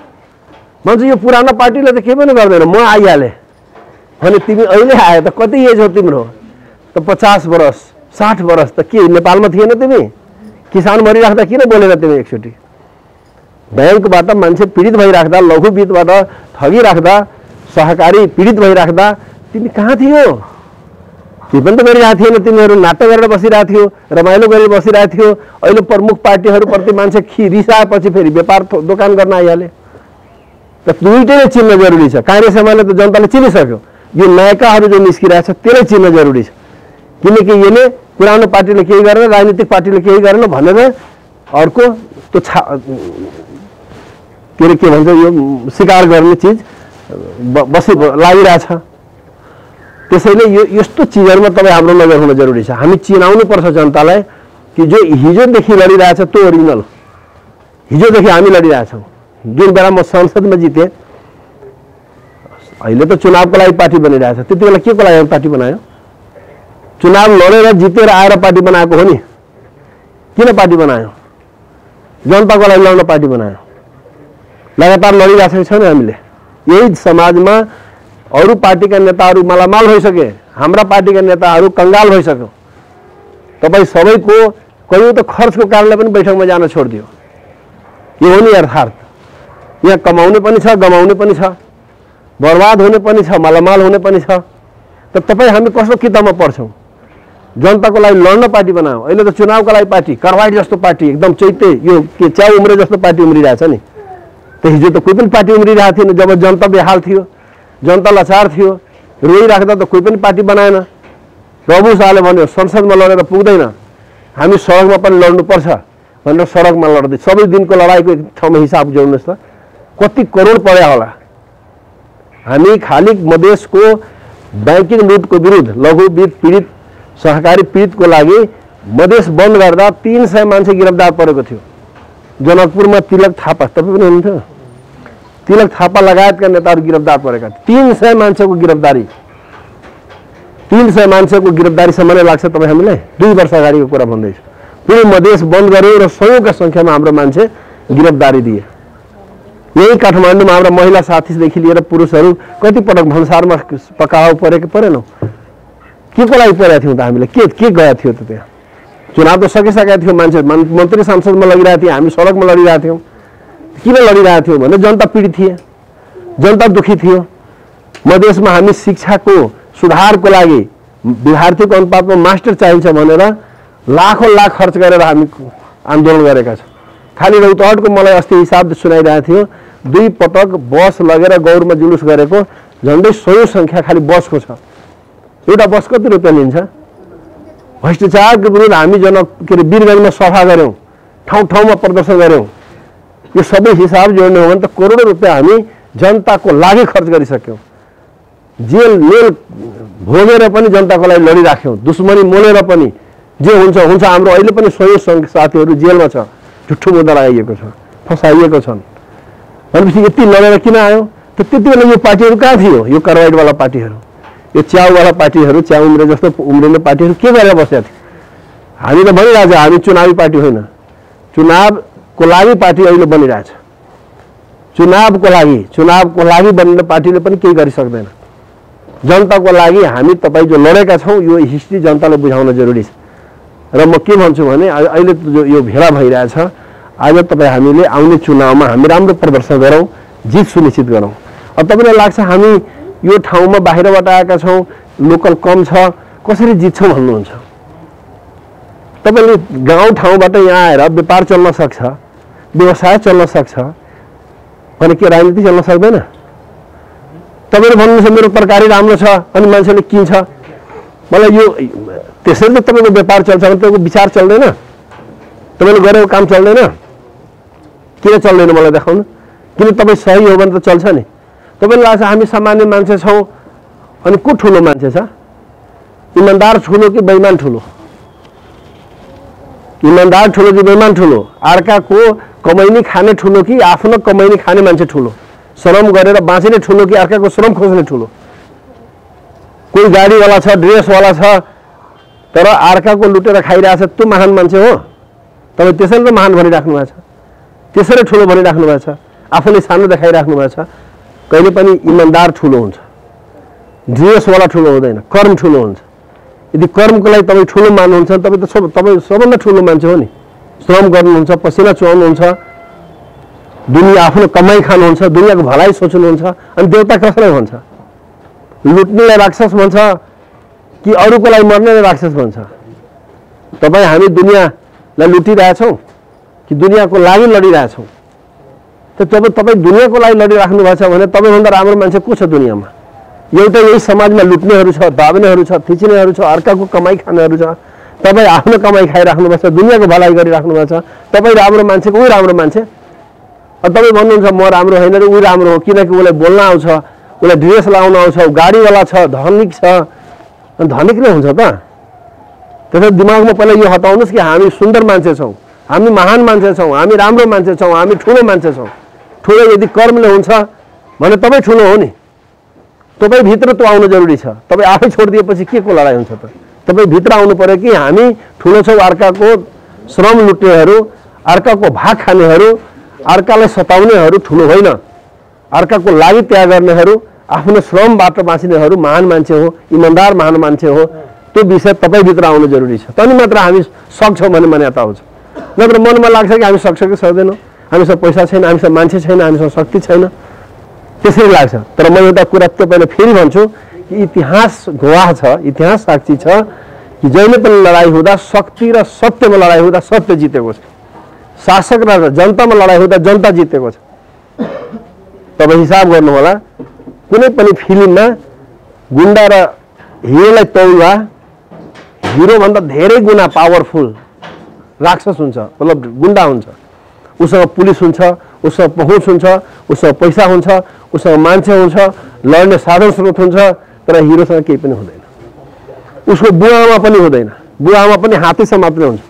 भन्छ यो पुरानो पार्टीले त के पनि गर्दैन, म आइहालेँ भने तिमी अहिले आयो त कति एज हो तिम्रो? त 50 वर्ष 60 वर्ष त के नेपालमा थिएन तिमी? किसान मरिराख्दा किन बोलेन तिमी एकचोटि? बैंकबाट मान्छे पीडित भइराख्दा, लघुवित्तबाट ठगिराख्दा, सहकारी पीडित भइराख्दा तिमी कहाँ थियो? के पनि त गरिरहेको थिएन। तिमीहरू नाटक गरेर बसिरहेको थियो, रमाइलो गरेर बसिरहेको थियो। अहिले प्रमुख पार्टीहरूप्रति मान्छे रिसाएपछि फेरि व्यापार दोकान गर्न आइहाले। त दुईटैले चिन्न जरुरी छ। कांग्रेस एमाले त जनताले चिनिसक्यो, यो नयाँकाहरू जो निस्किरहेछ त्यसले चिन्न जरुरी छ। किनकि यसले पुरानो पार्टीले केही गरेन, राजनीतिक पार्टीले केही गरेन भनेर अर्को त्यो के भन्छ यो स्वीकार गर्ने चिज बसी लागिरहेछ। त्यसैले यो यस्तो चिजहरुमा तपाईँ हाम्रो नजर हुन जरुरी छ। हामी चिनाउनु पर्छ जनतालाई कि जो हिजोदेखि लडिरहेछ त्यो ओरिजिनल। हिजोदेखि हामी लडिरहेछौँ। जुन बेला म संसदमा जिते, अहिले त चुनावको लागि पार्टी बनिरहेछ, त्यति बेला के को लागि पार्टी बनायो? चुनाव लडेर जितेर आएर पार्टी बनाएको हो नि। किन पार्टी बनायो? जनताको लागि लड्न पार्टी बनायो। लगातार लडिरहेको छ नि हामीले। यही समाजमा अरू पार्टीका नेताहरू मालामाल भइसके, हाम्रा पार्टीका नेताहरू कंगाल भइसक्यो। तपाईँ सबैको कयौं त खर्चको कारणले पनि बैठकमा जान छोडिदियो। यो हो नि अर्थात्। यहाँ कमाउने पनि छ, गमाउने पनि छ, बर्बाद हुने पनि छ, मालामाल हुने पनि छ। त तपाईँ हामी कस्तो किताबमा पढ्छौँ? जनताको लागि लड्न पार्टी बनायो। अहिले त चुनावको लागि पार्टी, कारबाही जस्तो पार्टी, एकदम चैते यो के च्याउ उम्रे जस्तो पार्टी उम्रिरहेछ नि। त हिजो त कोही पनि पार्टी उम्रिरहेको थिएन। जब जनता बेहाल थियो, जनता लाचार थियो, रोइराख्दा त कोही पनि पार्टी बनाएन। प्रभु शाहले भन्यो संसदमा लडेर पुग्दैन, हामी सडकमा पनि लड्नुपर्छ भनेर सडकमा लड्दै सबै दिनको लडाइँको एक ठाउँमा हिसाब जोड्नुहोस् त कति करोड पर्या होला। हामी खाली मधेसको बैंकिङ लुटको विरुद्ध, लघु वित्त पीडित, सहकारी पीडितको लागि मधेस बन्द गर्दा 300 मान्छे गिरफ्तार परेको थियो। जनकपुरमा तिलक थापा, तपाईँ पनि हुनुहुन्थ्यो, तिलक थापा लगायतका नेताहरू गिरफ्तार परेका थिए। 300 मान्छेको गिरफ्तारी, 300 मान्छेको गिरफ्तारी सम्म लाग्छ तपाईँ हामीलाई? 2 वर्ष अगाडिको कुरा भन्दैछु। पुरै मधेस बन्द गर्यो र सयौंका संख्यामा हाम्रो मान्छे गिरफ्तारी दिए। यही काठमाडौँमा हाम्रा महिला साथीदेखि लिएर पुरुषहरू कति पटक भन्सारमा पकाउ परेको परेनौ? के को लागि परेका थियौँ त हामीले? के गएको थियो त त्यहाँ? चुनाव त सकिसकेका थियो, मान्छे मन्त्री सांसदमा लगिरहेको थियो, हामी सडकमा लडिरहेका थियौँ। किन लडिरहेको थियौँ भने जनता पीडित थिए, जनता दुखी थियो। मधेसमा हामी शिक्षाको सुधारको लागि विद्यार्थीको अनुपातमा मास्टर चाहिन्छ भनेर लाखौं लाख खर्च गरेर हामी आन्दोलन गरेका छौँ। खाली रौतहटको मलाई अस्ति हिसाब सुनाइरहेको थियो, 2 पटक बस लगेर गौरमा जुलुस गरेको झन्डै 100 संख्या खाली बसको छ। एउटा बस कति रुपियाँ लिन्छ? भ्रष्टाचारको विरुद्ध हामी वीरगञ्जमा सफा गऱ्यौँ, ठाउँ ठाउँमा प्रदर्शन गऱ्यौँ। यो सबै हिसाब जोड्ने हो भने त करोडौं रुपियाँ हामी जनताको लागि खर्च गरिसक्यौँ, जेल मेल भोगेर पनि जनताको लागि लडिराख्यौँ, दुश्मनी मोलेर पनि जे हुन्छ हुन्छ। हाम्रो अहिले पनि 100 साथीहरू जेलमा छ, झुट्ठो मुद्दा लगाइएको छ, फसाइएको छन्। भनेपछि यति लडेर किन आयो त? त्यति बेला यो पार्टीहरू कहाँ थियो? यो कार्बाइडवाला पार्टीहरू, यो च्याउवाला पार्टीहरू, च्याउ उम्रे जस्तो उम्रिने पार्टीहरू के गरेर बसेका थिए? हामी त भनिरहेछ हामी चुनावी पार्टी होइन, चुनावको लागि पार्टी अहिले बनिरहेछ। चुनावको लागि बन्ने पार्टीले पनि केही गरिसक्दैन। जनताको लागि हामी तपाईँ जो लडेका छौँ यो हिस्ट्री जनतालाई बुझाउन जरुरी छ। र म के भन्छु भने अहिले जो यो भेला भइरहेछ, आज तपाईँ हामीले आउने चुनावमा हामी राम्रो प्रदर्शन गरौँ, जित सुनिश्चित गरौँ। अब तपाईँलाई लाग्छ हामी यो ठाउँमा बाहिरबाट आएका छौँ, लोकल कम छ, कसरी जित्छौँ भन्नुहुन्छ? तपाईँले गाउँ ठाउँबाट यहाँ आएर व्यापार चल्न सक्छ, व्यवसाय चल्न सक्छ भने के राजनीति चल्न सक्दैन? तपाईँले भन्नुहुन्छ मेरो तरकारी राम्रो छ अनि मान्छेले किन्छ, मलाई यो त्यसरी त तपाईँको व्यापार चल्छ भने तपाईँको विचार चल्दैन, तपाईँले गरेको काम चल्दैन। किन चल्दैन मलाई देखाउनु? किन तपाईँ सही हो भने त चल्छ नि। तपाईँलाई लाग्छ हामी सामान्य मान्छे छौँ अनि को ठुलो मान्छे छ? इमान्दार ठुलो कि बेइमान ठुलो? इमान्दार ठुलो कि बेइमान ठुलो? अर्काको कमाइनी खाने ठुलो कि आफ्नो कमाइनी खाने मान्छे ठुलो? श्रम गरेर बाँच्ने ठुलो कि अर्काको श्रम खोज्ने ठुलो? कोही गाडीवाला छ, ड्रेसवाला छ, तर अर्काको लुटेर खाइरहेछ, त्यो महान मान्छे हो? तपाईँ त्यसैले त महान भनिराख्नु भएको छ, त्यसरी ठुलो भनिराख्नु भएको छ, आफूले सानो देखाइराख्नु भएको छ। कहिले पनि इमान्दार ठुलो हुन्छ, ड्रेसवाला ठुलो हुँदैन, कर्म ठुलो हुन्छ। यदि कर्मको लागि तपाईँ ठुलो मान्नुहुन्छ तपाईँ तपाईँ सबभन्दा ठुलो मान्छे हो नि। श्रम गर्नुहुन्छ, पसिना चुहाउनुहुन्छ, दुनियाँ आफ्नो कमाई खानुहुन्छ, दुनियाँको भलाइ सोच्नुहुन्छ, अनि देवता कसलाई भन्छ? लुट्नेलाई राक्षस भन्छ कि अरूको लागि मर्नेलाई राक्षस भन्छ? तपाईँ हामी दुनियाँलाई लुटिरहेछौँ कि दुनियाँको लागि लडिरहेछौँ? त जब तपाईँ दुनियाँको लागि लडिराख्नु भएको छ भने तपाईँभन्दा राम्रो मान्छे को छ दुनियाँमा? एउटा यही समाजमा लुट्नेहरू छ, दाब्नेहरू छ, थिच्नेहरू छ, अर्काको कमाई खानेहरू छ। तपाईँ आफ्नो कमाई खाइराख्नु भएको छ, दुनियाँको भलाइ गरिराख्नु भएको छ। तपाईँ राम्रो मान्छेको उही राम्रो मान्छे। तपाईँ भन्नुहुन्छ म राम्रो होइन र उही राम्रो हो, किनकि उसलाई बोल्न आउँछ, उसलाई ड्रेस लाउन आउँछ, गाडीवाला छ, धनिक छ। धनिक नै हुन्छ त? त्यसैले दिमागमा पहिला यो हटाउनुहोस् कि हामी सुन्दर मान्छे छौँ, हामी महान मान्छे छौँ, हामी राम्रो मान्छे छौँ, हामी ठुलो मान्छे छौँ। ठुलो यदि कर्मले हुन्छ भने तपाईँ ठुलो हो नि। तपाईँ भित्र त्यो आउनु जरुरी छ। तपाईँ आफै छोडिदिएपछि के को लडाइँ हुन्छ त? तपाईँ भित्र आउनु पर्यो कि हामी ठुलो छौँ, अर्काको श्रम लुट्नेहरू, अर्काको भाग खानेहरू, अर्कालाई सताउनेहरू ठुलो होइन। अर्काको लागि त्याग गर्नेहरू, आफ्नो श्रमबाट बाँच्नेहरू महान मान्छे हो, इमान्दार महान मान्छे हो। त्यो विषय तपाईँभित्र आउनु जरुरी छ, तनी मात्र हामी सक्छौँ भन्ने मान्यता आउँछ। नत्र मनमा लाग्छ कि हामी सक्छ कि सक्दैनौँ, हामीसँग पैसा छैन, हामीसँग मान्छे छैन, हामीसँग शक्ति छैन, त्यसरी लाग्छ। तर म एउटा कुरा तपाईँलाई फेरि भन्छु कि इतिहास गवाह छ, इतिहास साक्षी छ कि जहिले पनि लडाइँ हुँदा शक्ति र सत्यमा लडाइँ हुँदा सत्य जितेको छ। शासक र जनतामा लडाइँ हुँदा जनता जितेको छ। तपाईँ हिसाब गर्नु होला, कुनै पनि फिल्ममा गुन्डा र हिरोलाई तौल्दा हिरोभन्दा धेरै गुणा पावरफुल राक्षस हुन्छ, मतलब गुन्डा हुन्छ। उसँग पुलिस हुन्छ, उसँग पहुँच हुन्छ, उसँग पैसा हुन्छ, उसँग मान्छे हुन्छ, लड्ने साधन स्रोत हुन्छ, तर हिरोसँग केही पनि हुँदैन। उसको बुवामा पनि हुँदैन, बुवामा पनि हात्तीसँग मात्रै हुन्छ।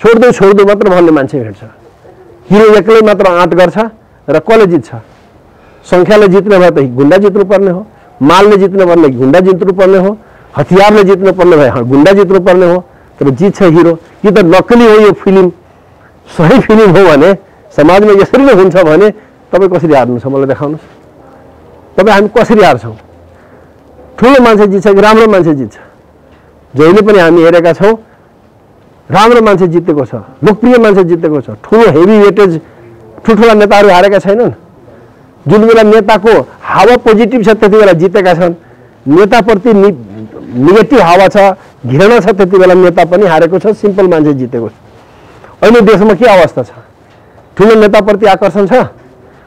छोड्दै मात्र भन्ने मान्छे भेट्छ। हिरो एक्लै मात्र आँट गर्छ र कसले जित्छ? सङ्ख्याले जित्ने भए त गुन्डा जित्नुपर्ने हो, मालले जित्नुपर्ने गुन्डा जित्नुपर्ने हो, हतियारले जित्नुपर्ने भए गुन्डा जित्नुपर्ने हो, तर जित्छ हिरो। कि त नक्कली हो यो फिल्म? सही फिल्म हो भने समाजमा यसरी नै हुन्छ भने तपाईँ कसरी हार्नु छ मलाई देखाउनुहोस्। तपाईँ हामी कसरी हार्छौँ? ठुलो मान्छे जित्छ कि राम्रो मान्छे जित्छ? जहिले पनि हामी हेरेका छौँ राम्रो मान्छे जितेको छ, लोकप्रिय मान्छे जितेको छ। ठुलो हेभी वेटेज ठुल्ठुला नेताहरू हारेका छैनन्। जुन बेला नेताको हावा पोजिटिभ छ त्यति बेला जितेका छन्। नेताप्रति नेगेटिभ हावा छ, घृणा छ, त्यति बेला नेता पनि हारेको छ, सिम्पल मान्छे जितेको छ। अहिले देशमा के अवस्था छ? ठुलो नेताप्रति आकर्षण छ?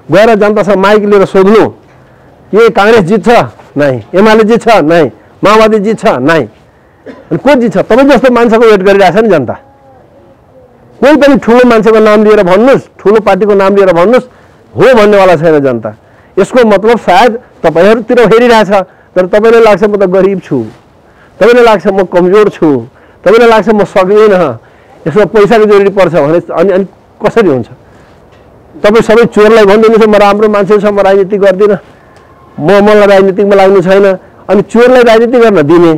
गएर जनतासँग माइक लिएर सोध्नु के काङ्ग्रेस जित्छ? नै। एमाले जित्छ? नै। माओवादी जित्छ? नै। अनि को जित्छ? तपाईँ जस्तो मान्छेको वेट गरिरहेछ नि जनता। कोही पनि ठुलो मान्छेको नाम लिएर भन्नुहोस्, ठुलो पार्टीको नाम लिएर भन्नुहोस्, हो भन्नेवाला छैन जनता। यसको मतलब सायद तपाईहरुतिर हेरिरहेछ तर तपाईलाई लाग्छ म त गरिब छु, तपाईलाई लाग्छ म कमजोर छु, तपाईलाई लाग्छ म सक्दिन, यसमा पैसाको जरुरी पर्छ भने अनि कसरी हुन्छ? तपाई सबै चोरलाई भन्दिनुहुन्छ म राम्रो मान्छे छु, म राजनीति गर्दिन, मलाई राजनीतिमा लाग्नु छैन, अनि चोरलाई राजनीति गर्न दिने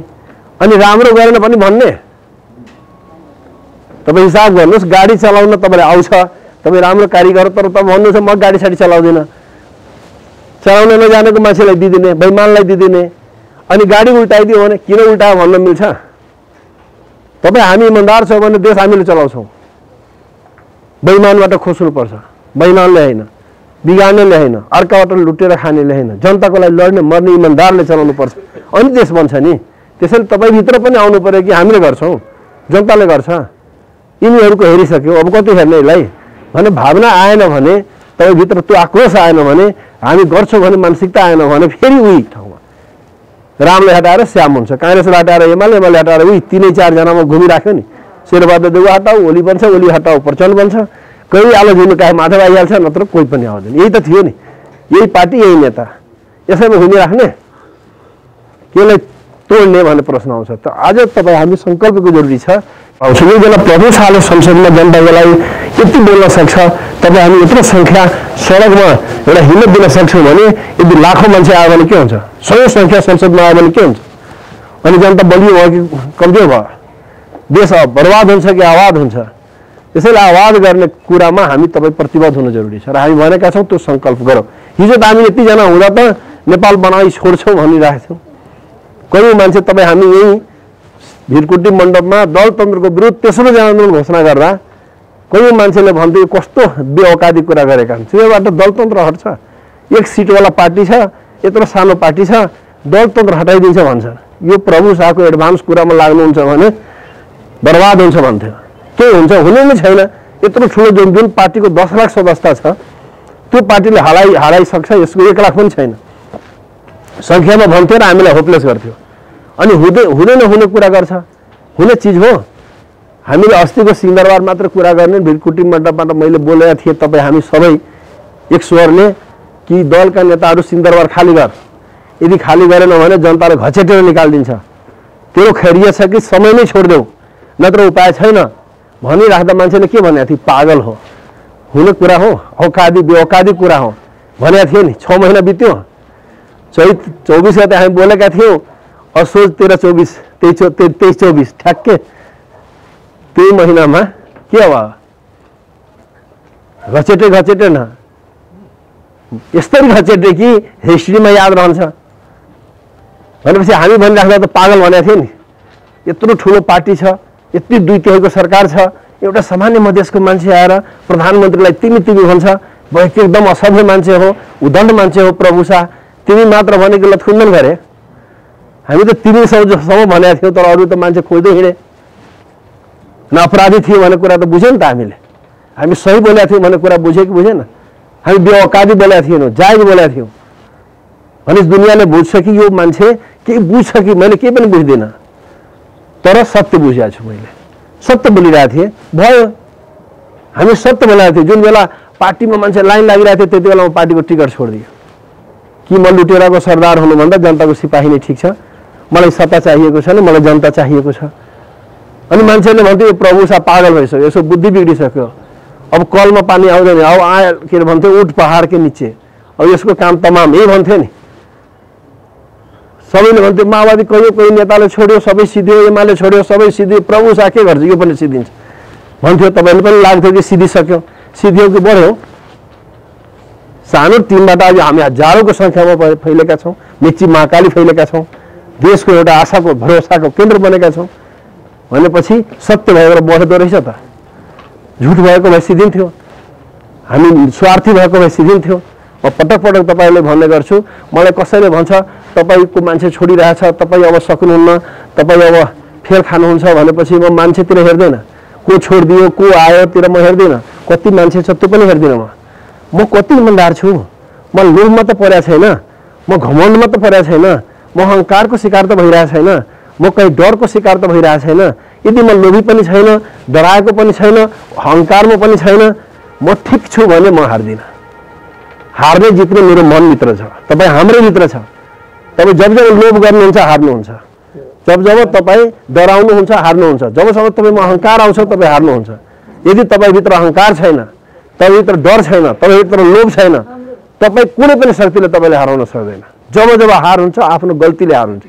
अनि राम्रो गरेन पनि भन्ने? तपाई हिसाब गर्नुस्, गाडी चलाउन तपाईलाई आउँछ, तपाई राम्रो कारीगर, तर तपाईँ भन्नुहुन्छ म गाडी साडी चलाउँदिन, चलाउन नजानेको मान्छेलाई दिदिने, बेइमानलाई दिदिने, अनि गाडी उल्टाइदियो भने किन उल्टायो भन्न मिल्छ? तपाई हामी इमानदार छौं भने देश हामीले चलाउँछौं, बेइमानबाट खोज्नु पर्छ, बेइमानले हैन, बिगार्नेले हैन, अर्काबाट लुटेर खानेले हैन, जनताको लागि लड्ने मर्ने इमानदारले चलाउनु पर्छ, अनि देश बन्छ नि। त्यसैले तपाई भित्र पनि आउनु पर्यो कि हामीले गर्छौं, जनताले गर्छ, यिनीहरुको हेरिसक्यो, अब कति हेर्ने यसलाई भने भावना आएन भने, तपाई भित्र त्यो आक्रोश आएन भने, हामी गर्छौं भने मानसिकता आएन भने फेरि उही ठाउँमा रामले हटाएर श्याम हुन्छ, कांग्रेसले हटाएर एमाले हटाएर उही 3-4 जनामा घुमिराख्यो नि, शेरबहादुर देउवा हटाऊ, ओली बन्छ, ओली हटाऊ प्रचण्ड बन्छ, कोही आलो झिनो कहाँ माधव आइहाल्छ, नत्र कोही पनि आउँदैन। यही त थियो नि, यही पार्टी यही नेता, यसैमा घुमिराख्ने केलाई तोड्ने भन्ने प्रश्न आउँछ। त आज तपाई हामी संकल्पको जरुरी छ। आउँछ यो बेला प्रभु शाहले संसदमा जनताको लागि यति बोल्न सक्छ, तपाई हामी यत्रो संख्या सडकमा एउटा हिम्मत दिन सक्छौं भने यदि लाखौं मान्छे आयो भने के हुन्छ, 100 संख्या संसदमा आयो भने के हुन्छ? अनि जनता बलियो भयो कि कमजोर भयो? देश बर्बाद हुन्छ कि आबाद हुन्छ? त्यसैले आवाज गर्ने कुरामा हामी तपाई प्रतिबद्ध हुन जरुरी छ र हामी भनेका छौं त्यो संकल्प गरौँ। हिजो त हामी यति जना हुँदा त नेपाल बनाई छोड्छौं भनिरहेका थियौं, कयौं मान्छे तपाई हामी यही भिरकुटी मण्डपमा दलतन्त्रको विरुद्ध तेस्रो जनआन्दोलन घोषणा गर्दा कयौं मान्छेले भन्थे कस्तो बेऔकादी कुरा गरेका हुन्, त्योबाट दलतन्त्र हट्छ, एक सिटवाला पार्टी छ, यत्रो सानो पार्टी छ, दलतन्त्र हटाइदिन्छ भन्छन्। यो प्रभु शाहको एडभान्स कुरामा लाग्नुहुन्छ भने बर्बाद हुन्छ भन्थ्यो, के हुन्छ? हुने नै छैन। यत्रो ठुलो जुन पार्टीको 10 लाख सदस्य छ त्यो पार्टीले हराइसक्छ, यसको 1 लाख पनि छैन संख्यामा भन्थ्यो र हामीलाई होपलेस गर्थ्यो। अनि हुँदै नहुने कुरा गर्छ, हुने चीज हो। हामीले अस्तिको सिंहदरबार मात्र कुरा गर्ने, भिरकुटी मण्डपबाट मैले बोलेका थिएँ तपाई हामी सबै एक स्वरले कि दलका नेताहरू सिंहदरबार खाली गर, यदि खाली गरेन भने जनताले घचेटेर निकाल्दिन्छ, त्यो खैरिया छ कि समय नै छोड्देऊ, नत्र उपाय छैन भनिराख्दा मान्छेले के भनेको थियो? पागल हो, हुने कुरा हो, औकादी बेऔकादी कुरा हो भनेको थियो नि। 6 महिना बित्यो, चैत 24 गते हामी बोलेका थियौं, असोज 13-24 23-24 ठ्याक्कै त्यही महिनामा के भयो? घचेटे न, यस्तरी घचेटे कि हिस्ट्रीमा याद रहन्छ भनेपछि हामी भनिराख्दा त पागल भनेको थियो नि। यत्रो ठुलो पार्टी छ, यति 2/3 को सरकार छ, एउटा सामान्य मधेसको मान्छे आएर प्रधानमन्त्रीलाई तिमी भन्छ, व्यक्ति एकदम असभ्य मान्छे हो, उद्दण्ड मान्छे हो प्रभु शाह, तिमी मात्र भनेको लथुन्डन गरे। हामी त तिमी सबैसम्म भनेका थियौं, तर अरू त मान्छे खोज्दै हिँडे, न अपराधी थियो भन्ने कुरा त बुझ्यौं नि त हामीले, हामी सही बोलेका थियौं भन्ने कुरा बुझ्यो कि बुझेन? हामी बेऔकादी बोलेका थिएनौँ, जायज बोलेका थियौं भने दुनियाँले बुझ्छ कि यो मान्छे के बुझ्छ कि मैले केही पनि बुझ्दिनँ, तर सत्य बुझेको छु, मैले सत्य बोलिरहेको थिएँ, भयो। हामी सत्य बोलेका थियौँ। जुन बेला पार्टीमा मान्छे लाइन लागिरहेको थियो त्यति बेला म पार्टीको टिकट छोडिदिएँ कि म लुटेराको सरदार हुनुभन्दा जनताको सिपाही नै ठिक छ, मलाई सत्ता चाहिएको छैन, मलाई जनता चाहिएको छ। अनि मान्छेले भन्थ्यो यो प्रभु शाह पागल भइसक्यो, यसो बुद्धि बिग्रिसक्यो, अब कलमा पानी आउँदैन, अब आए के भन्थ्यो उठ पहाड के नीचे, अब यसको काम तमाम, यही भन्थ्यो नि। सबैले भन्थ्यो माओवादी कोही नेताले छोड्यो, सबै सिधियो, एमाले छोड्यो, सबै सिधियो, प्रभु शाह के गर्छ, यो पनि सिधिन्छ भन्थ्यो। तपाईले पनि लाग्थ्यो कि सिधिसक्यो, सिधियो कि बढ्यो? सानो टिमबाट आज हामी हजारौंको संख्यामा फैलेका छौं, मेची महाकाली फैलेका छौं, देशको एउटा आशाको भरोसाको केन्द्र बनेका छौं भनेपछि सत्य भएर बढ्दो रहेछ त। झुट भएको भए सिधिन्थ्यो, हामी स्वार्थी भएको भए सिधिन्थ्यो। म पटक पटक तपाईले भन्ने गर्छु, मलाई कसैले भन्छ तपाईको मान्छे छोडिरहेछ, तपाई अब सक्नुहुन्न, तपाई अब फेर खानुहुन्छ भनेपछि म मान्छेतिर हेर्दैन, को छोडिदियो को आयो तिर म हेर्दिन, कति मान्छे छ त्यो पनि हेर्दिन। म कति इमानदार छु, म लोभमा त परेको छैन, म घमण्डमा त परेको छैन, म अहंकारको शिकार त भइरहेको छैन, म कहीं डरको शिकार त भइरहेको छैन। यदि म लोभी पनि छैन, डराएको पनि छैन, अहंकारमा पनि छैन, म ठीक छु भने म हार्दिन। हार्ने जित्ने मेरो मन मित्र छ, तपाईँ हाम्रै मित्र छ। तपाईँ जब जब लोभ गर्नुहुन्छ हार्नुहुन्छ, जब जब तपाईँ डराउनुहुन्छ हार्नुहुन्छ, जबसम्म तपाईँमा अहंकार आउँछ तपाईँ हार्नुहुन्छ। यदि तपाईँभित्र अहंकार छैन, तपाईँभित्र डर छैन, तपाईँभित्र लोभ छैन, तपाईँ कुनै पनि शक्तिले तपाईँले हराउन सक्दैन। जब जब हार हुन्छ आफ्नो गल्तीले हार हुन्छ।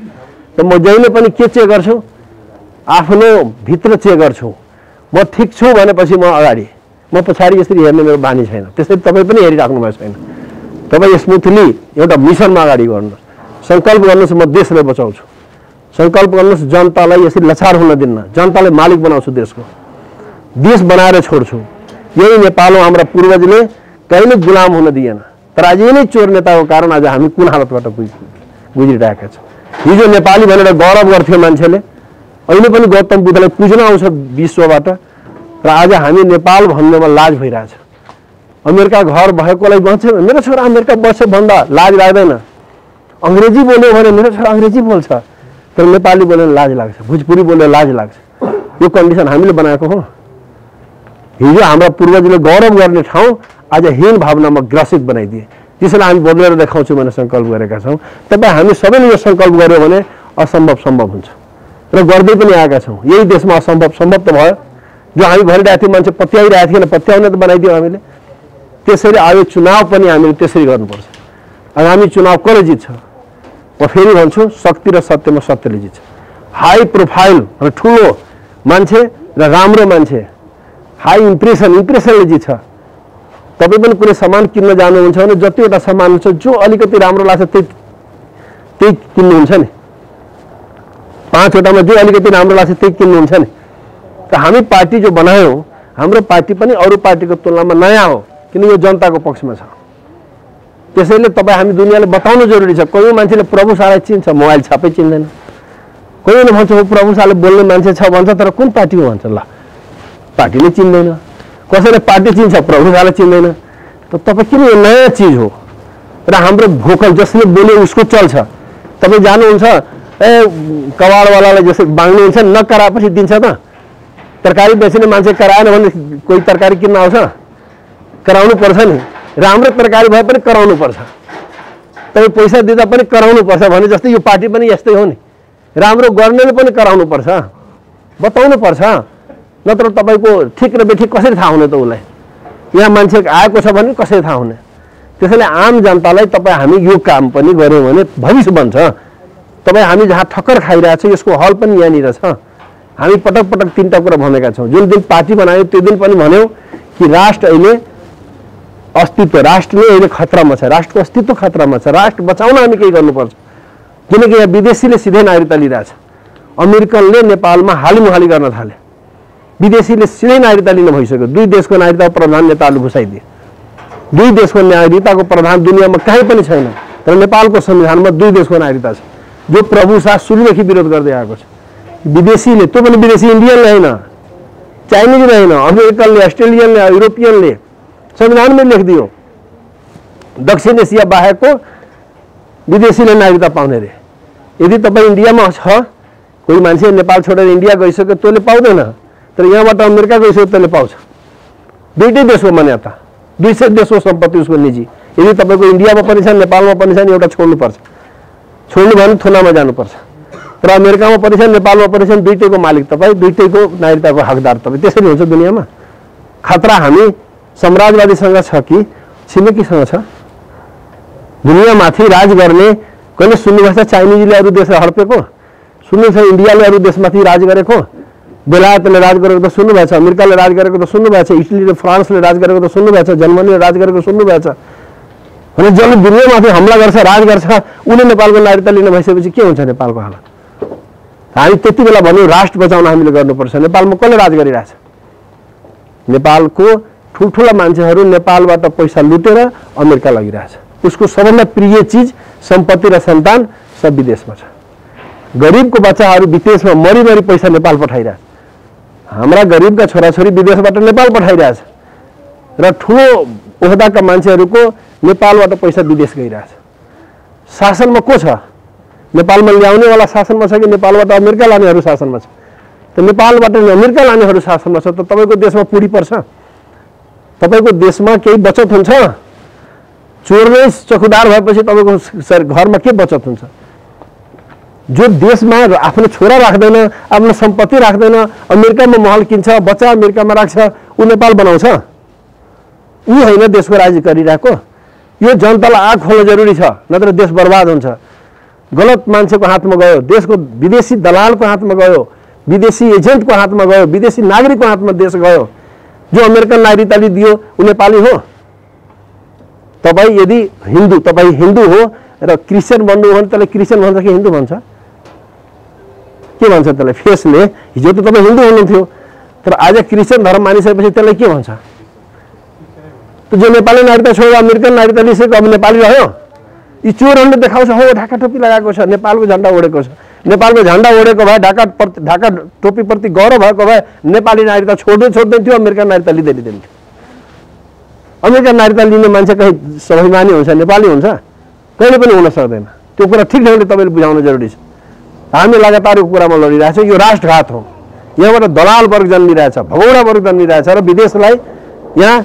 त म जहिले पनि के चेक गर्छु, आफ्नो भित्र चेक गर्छु। म ठिक छु भनेपछि म अगाडि, म पछाडि यसरी हेर्ने मेरो बानी छैन। त्यसरी तपाईँ पनि हेरिराख्नु भएको छैन। तपाईँ स्मुथली एउटा मिसनमा अगाडि गर्नुहोस्, सङ्कल्प गर्नुहोस् म देशलाई बचाउँछु, सङ्कल्प गर्नुहोस् जनतालाई यसरी लछार हुन दिन्न, जनतालाई मालिक बनाउँछु, देशको देश बनाएर छोड्छु। यही नेपाल हो। हाम्रा पूर्वजले कहिले गुलाम हुन दिएन। तर आज यिनै चोर नेताको कारण आज हामी कुन हालतबाट गुज्रिरहेका छौँ। हिजो नेपाली भनेर गौरव गर्थ्यो मान्छेले, अहिले पनि गौतम बुद्धलाई पुज्न आउँछ विश्वबाट, र आज हामी नेपाल भन्नेमा लाज भइरहेछ। अमेरिका घर भएकोलाई भन्छ मेरो छोरा अमेरिका बस्छ भन्दा लाज लाग्दैन। अङ्ग्रेजी बोल्यो भने मेरो छोरा अङ्ग्रेजी बोल्छ, तर नेपाली बोल्यो भने लाज लाग्छ, भोजपुरी बोल्यो लाज लाग्छ। यो कन्डिसन हामीले बनाएको हो। हिजो हाम्रा पूर्वजले गौरव गर्ने ठाउँ आज हीन भावनामा ग्रसित बनाइदिए। त्यसैले हामी बदलेर देखाउँछौँ भनेर सङ्कल्प गरेका छौँ। तपाईँ हामी सबैले यो सङ्कल्प गऱ्यो भने असम्भव सम्भव हुन्छ, र गर्दै पनि आएका छौँ। यही देशमा असम्भव सम्भव त भयो। जो हामी भनिरहेको थियौँ मान्छे पत्याइरहेको थिएन, पत्याउने त बनाइदियो हामीले। त्यसैले आयो चुनाव पनि हामीले त्यसरी गर्नुपर्छ। आगामी चुनाव कसले जित्छ? म फेरि भन्छु, शक्ति र सत्यमा सत्यले जित्छ। हाई प्रोफाइल र ठुलो मान्छे र राम्रो मान्छे, हाई इम्प्रेसनले जित्छ। तपाईँ पनि कुनै सामान किन्न जानुहुन्छ भने जतिवटा सामान हुन्छ जो अलिकति राम्रो लाग्छ त्यही किन्नुहुन्छ नि। 5 वटामा जो अलिकति राम्रो लाग्छ त्यही किन्नुहुन्छ नि। त हामी पार्टी जो बनायौँ, हाम्रो पार्टी पनि अरू पार्टीको तुलनामा नयाँ हो, किन यो जनताको पक्षमा छ। त्यसैले तपाईँ हामी दुनियाँले बताउनु जरुरी छ। कोही मान्छेले प्रभु शाहलाई चिन्छ, मोबाइल छापै चिन्दैन। कोहीले भन्छ प्रभु शाहले बोल्ने मान्छे छ भन्छ, तर कुन पार्टी हो भन्छ, ल पार्टीले चिन्दैन। कसैले पार्टी चिन्छ, प्रभु शाहलाई चिन्दैन। त तपाईँ किन यो नयाँ चिज हो र हाम्रो भोकल जसले बोल्यो उसको चल्छ। तपाईँ जानुहुन्छ कबाडवालालाई जसरी बाँड्नु हुन्छ, नकराएपछि दिन्छ त। तरकारी बेच्ने मान्छे कराएन भने कोही तरकारी किन्न आउँछ? कराउनु पर्छ नि। राम्रो तरकारी भए पनि कराउनु पर्छ। तपाईँ पैसा दिँदा पनि कराउनु पर्छ भने जस्तै यो पार्टी पनि यस्तै हो नि। राम्रो गर्नेले पनि कराउनु पर्छ, बताउनु पर्छ। नत्र तपाईँको ठिक र बेठिक कसरी थाहा हुने त उसलाई? यहाँ मान्छे आएको छ भने कसरी थाहा हुने? त्यसैले आम जनतालाई तपाईँ हामी यो काम पनि गऱ्यौँ भने भविष्य बन्छ। तपाईँ हामी जहाँ ठक्कर खाइरहेको छ यसको हल पनि यहाँनिर छ। हामी पटक पटक 3टा कुरा भनेका छौँ। जुन दिन पार्टी बनायौँ त्यो दिन पनि भन्यौँ कि राष्ट्र अहिले अस्तित्व, राष्ट्र नै अहिले खतरामा छ, राष्ट्रको अस्तित्व खतरामा छ। राष्ट्र बचाउन हामी केही गर्नुपर्छ। किनकि यहाँ विदेशीले सिधै नागरिकता लिइरहेछ। अमेरिकनले नेपालमा हालिमुहाली गर्न थाले, विदेशीले सिधै नागरिकता लिन भइसक्यो। 2 देशको नागरिकता प्रधान नेताले घुसाइदिए। 2 देशको नागरिकताको प्रधान दुनियाँमा कहीँ पनि छैन, तर नेपालको संविधानमा 2 देशको नागरिकता छ, जो प्रभु शाह सुरुदेखि विरोध गर्दै आएको छ। विदेशीले, त्यो पनि विदेशी इन्डियनले होइन, चाइनिजले होइन, अमेरिकनले, अस्ट्रेलियनले, युरोपियनले संविधानमै लेखिदियो दक्षिण एसिया बाहेकको विदेशीले नागरिकता पाउने रे। यदि तपाईँ इन्डियामा छ, कोही मान्छे नेपाल छोडेर इन्डिया गइसक्यो त्यसले पाउँदैन, तर यहाँबाट अमेरिका गइसक्यो त्यसले पाउँछ। 2टै देशको मान्यता, 200 देशको सम्पत्ति उसको निजी। यदि तपाईँको इन्डियामा पनि छ, नेपालमा पनि छ नि, एउटा छोड्नुपर्छ। छोड्नु भने थुनामा जानुपर्छ। तर अमेरिकामा पनि छ, नेपालमा पनि छ, 2टैको मालिक तपाईँ, 2टैको नागरिकताको हकदार तपाईँ। त्यसरी हुन्छ दुनियाँमा। खतरा हामी साम्राज्यवादीसँग छ कि छिमेकीसँग छ? दुनियाँमाथि राज गर्ने कहिले सुन्नुभएको छ चाइनिजले अरू देशलाई हड्पेको? सुन्नु छ इन्डियाले अरू देशमाथि राज गरेको? बेलायतले राज गरेको त सुन्नुभएको छ, अमेरिकाले राज गरेको त सुन्नुभएको छ, इटलीले फ्रान्सले राज गरेको त सुन्नुभएको छ, जर्मनीले राज गरेको सुन्नुभएको छ। भने जसले दुनियाँमाथि हमला गर्छ, राज गर्छ, उसले नेपालको नागरिकता लिन भइसकेपछि के हुन्छ नेपालको हालत? हामी त्यति बेला भन्यौँ राष्ट्र बचाउन हामीले गर्नुपर्छ। नेपालमा कसले राज गरिरहेछ? नेपालको ठुल्ठुला मान्छेहरू नेपालबाट पैसा लुटेर अमेरिका लगिरहेछ। उसको सबभन्दा प्रिय चिज सम्पत्ति र सन्तान सब विदेशमा छ। गरिबको बच्चाहरू विदेशमा मरिमरि पैसा नेपाल पठाइरहेछ। हाम्रा गरिबका छोराछोरी विदेशबाट नेपाल पठाइरहेछ र ठुलो ओहदाका मान्छेहरूको नेपालबाट पैसा विदेश गइरहेछ। शासनमा को छ? नेपालमा ल्याउनेवाला शासनमा छ कि नेपालबाट अमेरिका लानेहरू शासनमा छ? त नेपालबाट अमेरिका लानेहरू शासनमा छ त तपाईँको देशमा पुडी पर्छ? तपाईँको देशमा केही बचत हुन्छ? चोर नै चौकीदार भएपछि तपाईँको घरमा के बचत हुन्छ? जो देशमा आफ्नो छोरा राख्दैन, आफ्नो सम्पत्ति राख्दैन, अमेरिकामा महल किन्छ, बच्चा अमेरिकामा राख्छ, ऊ नेपाल बनाउँछ? ऊ होइन देशको राज गरिरहेको। यो जनतालाई आँख खोल्न जरुरी छ, नत्र देश बर्बाद हुन्छ। गलत मान्छेको हातमा गयो, देशको विदेशी दलालको हातमा गयो, विदेशी एजेन्टको हातमा गयो, विदेशी नागरिकको हातमा देश गयो। जो अमेरिकन नागरिकता दियो ऊ नेपाली हो? तपाईँ यदि तपाईँ हिन्दू हो र क्रिस्चियन बन्नु हो भने त्यसलाई क्रिस्चियन भन्छ कि हिन्दू भन्छ? के भन्छ त्यसलाई? फेसले हिजो त तपाईँ हिन्दू हुनुहुन्थ्यो, तर आज क्रिस्चियन धर्म मानिसकेपछि त्यसलाई के भन्छ? जो नेपाली नागरिकता छोडेर अमेरिकन नागरिकता लिइसकेको अब नेपाली रह्यो? यी चोरहरूले देखाउँछ हो ढाका टोपी लगाएको छ, नेपालको झन्डा ओढेको छ। नेपालको झन्डा ओढेको भए, ढाका टोपीप्रति गौरव भएको भए नेपाली नागरिकता छोड्दैन थियो, अमेरिकन नागरिकता लिँदैन थियो। अमेरिकन नागरिकता लिने मान्छे कहीँ स्वाभिमानी हुन्छ, नेपाली हुन्छ? कहिले पनि हुन सक्दैन। त्यो कुरा ठिक ढङ्गले तपाईँले बुझाउन जरुरी छ। हामी लगातार यो कुरामा लडिरहेछौँ। यो राष्ट्रघात हो। यहाँबाट दलाल वर्ग जन्मिरहेछ, भगौडा वर्ग जन्मिरहेछ र विदेशलाई यहाँ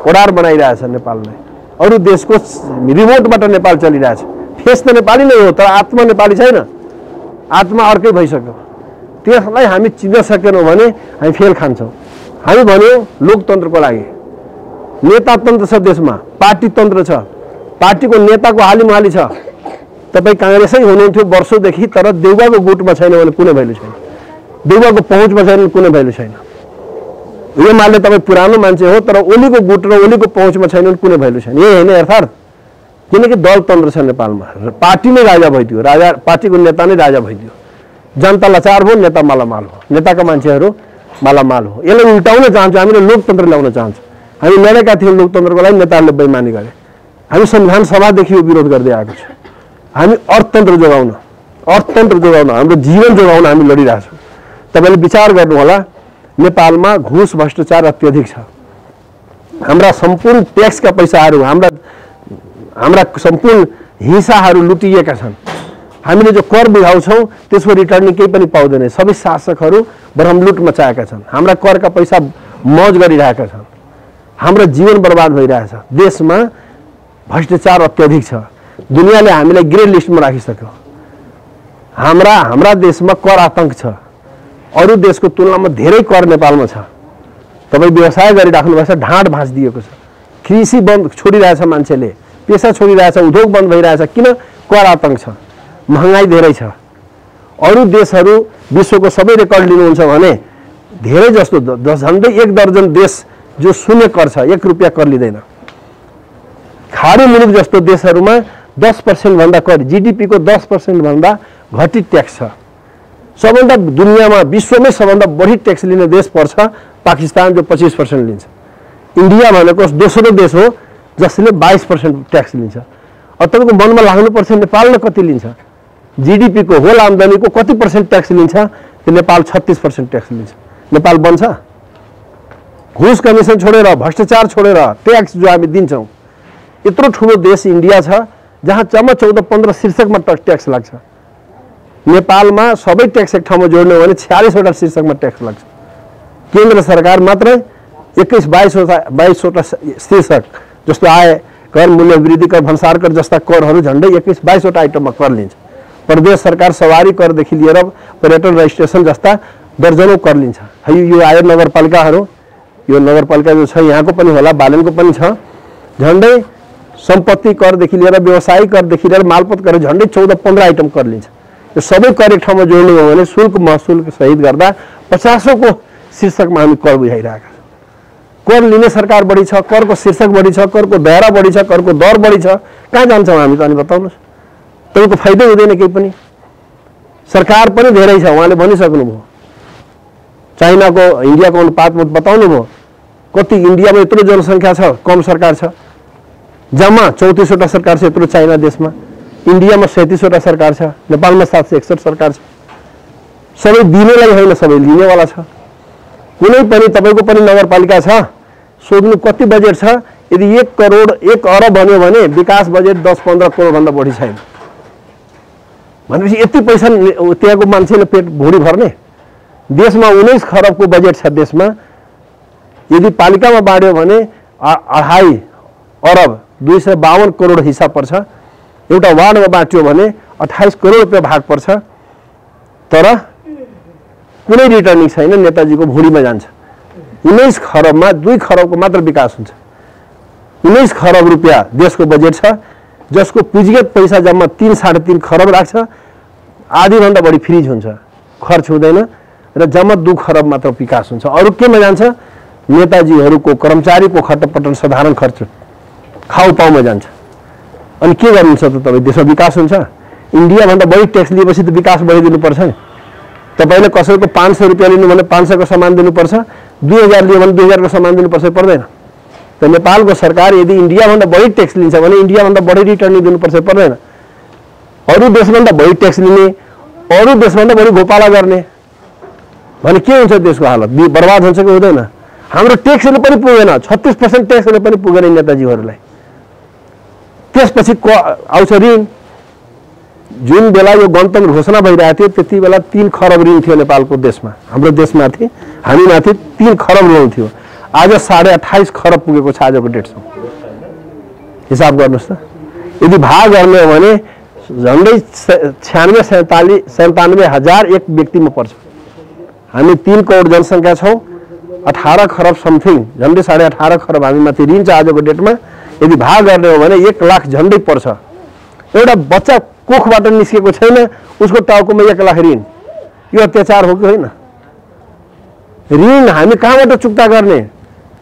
ओडार बनाइरहेछ नेपाललाई। अरू देशको रिमोटबाट नेपाल चलिरहेछ। फेस त नेपाली नै हो, तर आत्मा नेपाली छैन, आत्मा अर्कै भइसक्यो। त्यसलाई हामी चिन्न सकेनौँ भने हामी फेल खान्छौँ। हामी भन्यौँ लोकतन्त्रको लागि नेतातन्त्र छ देशमा, पार्टी तन्त्र छ, पार्टीको नेताको हालिमुहाली छ। तपाईँ काङ्ग्रेसै हुनुहुन्थ्यो वर्षौँदेखि, तर देउवाको गुटमा छैन भने कुनै भ्यालु छैन, देउवाको पहुँचमा छैन भने कुनै भ्यालु छैन। यो माले तपाईँ पुरानो मान्छे हो, तर ओलीको गुट र ओलीको पहुँचमा छैन भने कुनै भ्यालु छैन। यही होइन अर्थात्? किनकि दलतन्त्र छ नेपालमा, पार्टी नै राजा भइदियो, पार्टीको नेता नै राजा भइदियो। जनता लाचार हो, नेता मालामाल हो, नेताका मान्छेहरू मालामाल हो। यसलाई उल्टाउन चाहन्छौँ, हामीले लोकतन्त्र ल्याउन चाहन्छौँ। हामी लडेका थियौँ लोकतन्त्रको लागि, नेताहरूले बेइमानी गरे। हामी संविधान सभादेखि यो विरोध गर्दै आएको छ। हामी अर्थतन्त्र जोगाउन, हाम्रो जीवन जोगाउन हामी लडिरहेछौँ। तपाईँले विचार गर्नुहोला, नेपालमा घुस भ्रष्टाचार अत्यधिक छ। हाम्रा सम्पूर्ण ट्याक्सका पैसाहरू, हाम्रा सम्पूर्ण हिस्साहरू लुटिएका छन्। हामीले जो कर बुझाउँछौँ त्यसको रिटर्निङ केही पनि पाउँदैन। सबै शासकहरू बरम लुट मचाएका छन्, हाम्रा करका पैसा मौज गरिरहेका छन्। हाम्रो जीवन बर्बाद भइरहेछ। देशमा भ्रष्टाचार अत्यधिक छ। दुनियाँले हामीलाई ग्रे लिस्टमा राखिसक्यो। हाम्रा देशमा कर आतंक छ। अरू देशको तुलनामा धेरै कर नेपालमा छ। तपाईँ व्यवसाय गरिराख्नु भएको छ, ढाँड भाँचिदिएको छ। कृषि बन्द छोडिरहेछ, मान्छेले पेसा छोडिरहेछ, उद्योग बन्द भइरहेछ। किन? कर आतंक छ, महँगाई धेरै छ। अरू देशहरू विश्वको सबै रेकर्ड लिनुहुन्छ भने धेरै जस्तो झन्डै 1 दर्जन देश जो शून्य कर छ, 1 रुपियाँ कर लिँदैन। खाडी मुलुक जस्तो देशहरूमा 10% भन्दा कर, जीडीपीको 10% भन्दा घटी ट्याक्स छ। सबभन्दा दुनियाँमा विश्वमै सबभन्दा बढी ट्याक्स लिने देश पर्छ पाकिस्तान, जो 25% लिन्छ। इन्डिया भनेको दोस्रो देश हो जसले 22% ट्याक्स लिन्छ। अब तपाईँको मनमा लाग्नुपर्छ नेपालले कति लिन्छ? जीडीपीको होल आम्दानीको कति % ट्याक्स लिन्छ? त्यो नेपाल 36% ट्याक्स लिन्छ। नेपाल बन्छ? घुस कमिसन छोडेर, भ्रष्टाचार छोडेर ट्याक्स जो हामी दिन्छौँ। यत्रो ठुलो देश इन्डिया छ जहाँ 14-15 शीर्षकमा ट्याक्स लाग्छ। नेपालमा सबै ट्याक्स एक ठाउँमा जोड्ने हो भने 46वटा शीर्षकमा ट्याक्स लाग्छ। केन्द्र सरकार मात्रै 21-22वटा शीर्षक जस्तो आय कर, मूल्य वृद्धि कर, भन्सार कर जस्ता करहरू झन्डै 21-22वटा आइटममा कर लिन्छ। प्रदेश सरकार सवारी करदेखि लिएर पर्यटन रजिस्ट्रेसन जस्ता दर्जनौं कर लिन्छ। यो आयो नगरपालिकाहरू, यो नगरपालिका जो छ यहाँको पनि होला, बालनको पनि छ। झन्डै सम्पत्ति करदेखि लिएर व्यवसायिक करदेखि लिएर मालपोत कर झन्डै 14-15 आइटम कर लिन्छ। यो सबै कर एक ठाउँमा जोड्ने हो भने शुल्क महसुल सहित गर्दा 50औंको शीर्षकमा हामी कर बुझाइरहेका छौँ। कर लिने सरकार बढी छ, करको शीर्षक बढी छ, करको दायरा बढी छ, करको दर बढी छ। कहाँ जान्छौँ हामी त? अनि बताउनुहोस्। तपाईँको फाइदै हुँदैन केही पनि। सरकार पनि धेरै छ, उहाँले भनिसक्नुभयो। चाइनाको इन्डियाको अनुपात बताउनु भयो। कति इन्डियामा यत्रो जनसङ्ख्या छ, कम सरकार छ। जम्मा 34वटा सरकार छ यत्रो चाइना देशमा। इन्डियामा 37वटा सरकार छ, नेपालमा 761 सरकार छ। सबै दिनेलाई होइन, सबै लिनेवाला छ। कुनै पनि तपाईँको पनि नगरपालिका छ, सोध्नु कति बजेट छ? यदि 1 करोड 1 अरब भन्यो भने विकास बजेट 10-15 करोड भन्दा बढी छैन। भनेपछि यति पैसा त्यहाँको मान्छेले पेट भुँडी भर्ने? देशमा 19 खरबको बजेट छ देशमा। यदि पालिकामा बाँड्यो भने 2.5 अरब 252 करोड हिस्सा पर्छ। एउटा वार्डमा बाँट्यो भने 28 करोड रुपैयाँ भाग पर्छ। तर कुनै रिटर्निङ छैन, नेताजीको भुँडीमा जान्छ। 19 खरबमा 2 खरबको मात्र विकास हुन्छ। 19 खरब रुपैयाँ देशको बजेट छ, जसको पुँजीगत पैसा जम्मा 3-3.5 खरब राख्छ। आधीभन्दा बढी फ्रिज हुन्छ, खर्च हुँदैन र जम्मा 2 खरब मात्र विकास हुन्छ। अरू केमा जान्छ? नेताजीहरूको कर्मचारीको खटपटन साधारण खर्च खाउपाउमा जान्छ। अनि के गर्नुहुन्छ त तपाईँ? देशमा विकास हुन्छ? इन्डियाभन्दा बढी ट्याक्स लिएपछि त विकास बढाइदिनुपर्छ नि। तपाईँले कसैको 500 रुपियाँ लिनु भने 500 को सामान दिनुपर्छ, 2000 लियो भने 2000 को सामान दिनुपर्छ, पर्दैन? त नेपालको सरकार यदि इन्डियाभन्दा बढी ट्याक्स लिन्छ भने इन्डियाभन्दा बढी रिटर्निङ दिनुपर्छ, पर्दैन? अरू देशभन्दा बढी ट्याक्स लिने, अरू देशभन्दा बढी घोटाला गर्ने भने के हुन्छ? देशको हालत बर्बाद हुन्छ कि हुँदैन? हाम्रो ट्याक्सले पनि पुगेन, 36% ट्याक्सले पनि पुगेन नेताजीहरूलाई। त्यसपछि आउँछ ऋण। जुन बेला यो गणतन्त्र घोषणा भइरहेको थियो त्यति बेला 3 खरब ऋण थियो नेपालको देशमा, हाम्रो देशमाथि, हामीमाथि 3 खरब लोन थियो। आज 28.5 खरब पुगेको छ आजको डेटसम्म। हिसाब गर्नुहोस् त। यदि भाग गर्ने हो भने झन्डै 96-97 हजार एक व्यक्तिमा पर्छ। हामी 3 करोड जनसङ्ख्या छौँ, 18 खरब समथिङ, झन्डै 18.5 खरब हामीमाथि ऋण छ आजको डेटमा। यदि भाग गर्ने हो भने 1 लाख झन्डै पर्छ। एउटा बच्चा कोखबाट निस्केको छैन, उसको टाउकोमा 1 लाख ऋण। यो अत्याचार हो कि होइन? ऋण हामी कहाँबाट चुक्ता गर्ने?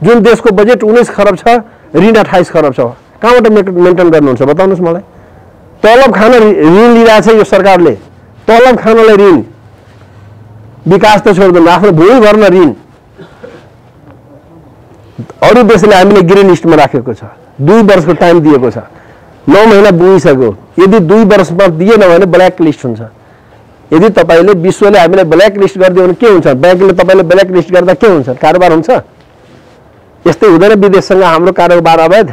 जुन देशको बजेट 19 खरब छ, ऋण 28 खरब छ, कहाँबाट मेन्टेन गर्नुहुन्छ बताउनुहोस् मलाई? तलब खान ऋण लिइरहेछ यो सरकारले, तलब खानलाई ऋण, विकास त छोड्दैन, आफ्नो भुइँ भर्न ऋण। अरू देशले हामीले ग्रीन लिस्टमा राखेको छ, 2 वर्षको टाइम दिएको छ, 9 महिना पुगिसक्यो। यदि 2 वर्षमा दिएन भने ब्ल्याक लिस्ट हुन्छ। यदि तपाईँले विश्वले हामीलाई ब्ल्याक लिस्ट गरिदियो भने के हुन्छ? ब्याङ्कले तपाईँले ब्ल्याक लिस्ट गर्दा के हुन्छ? कारोबार हुन्छ? यस्तै हुँदैन विदेशसँग हाम्रो कारोबार अवैध?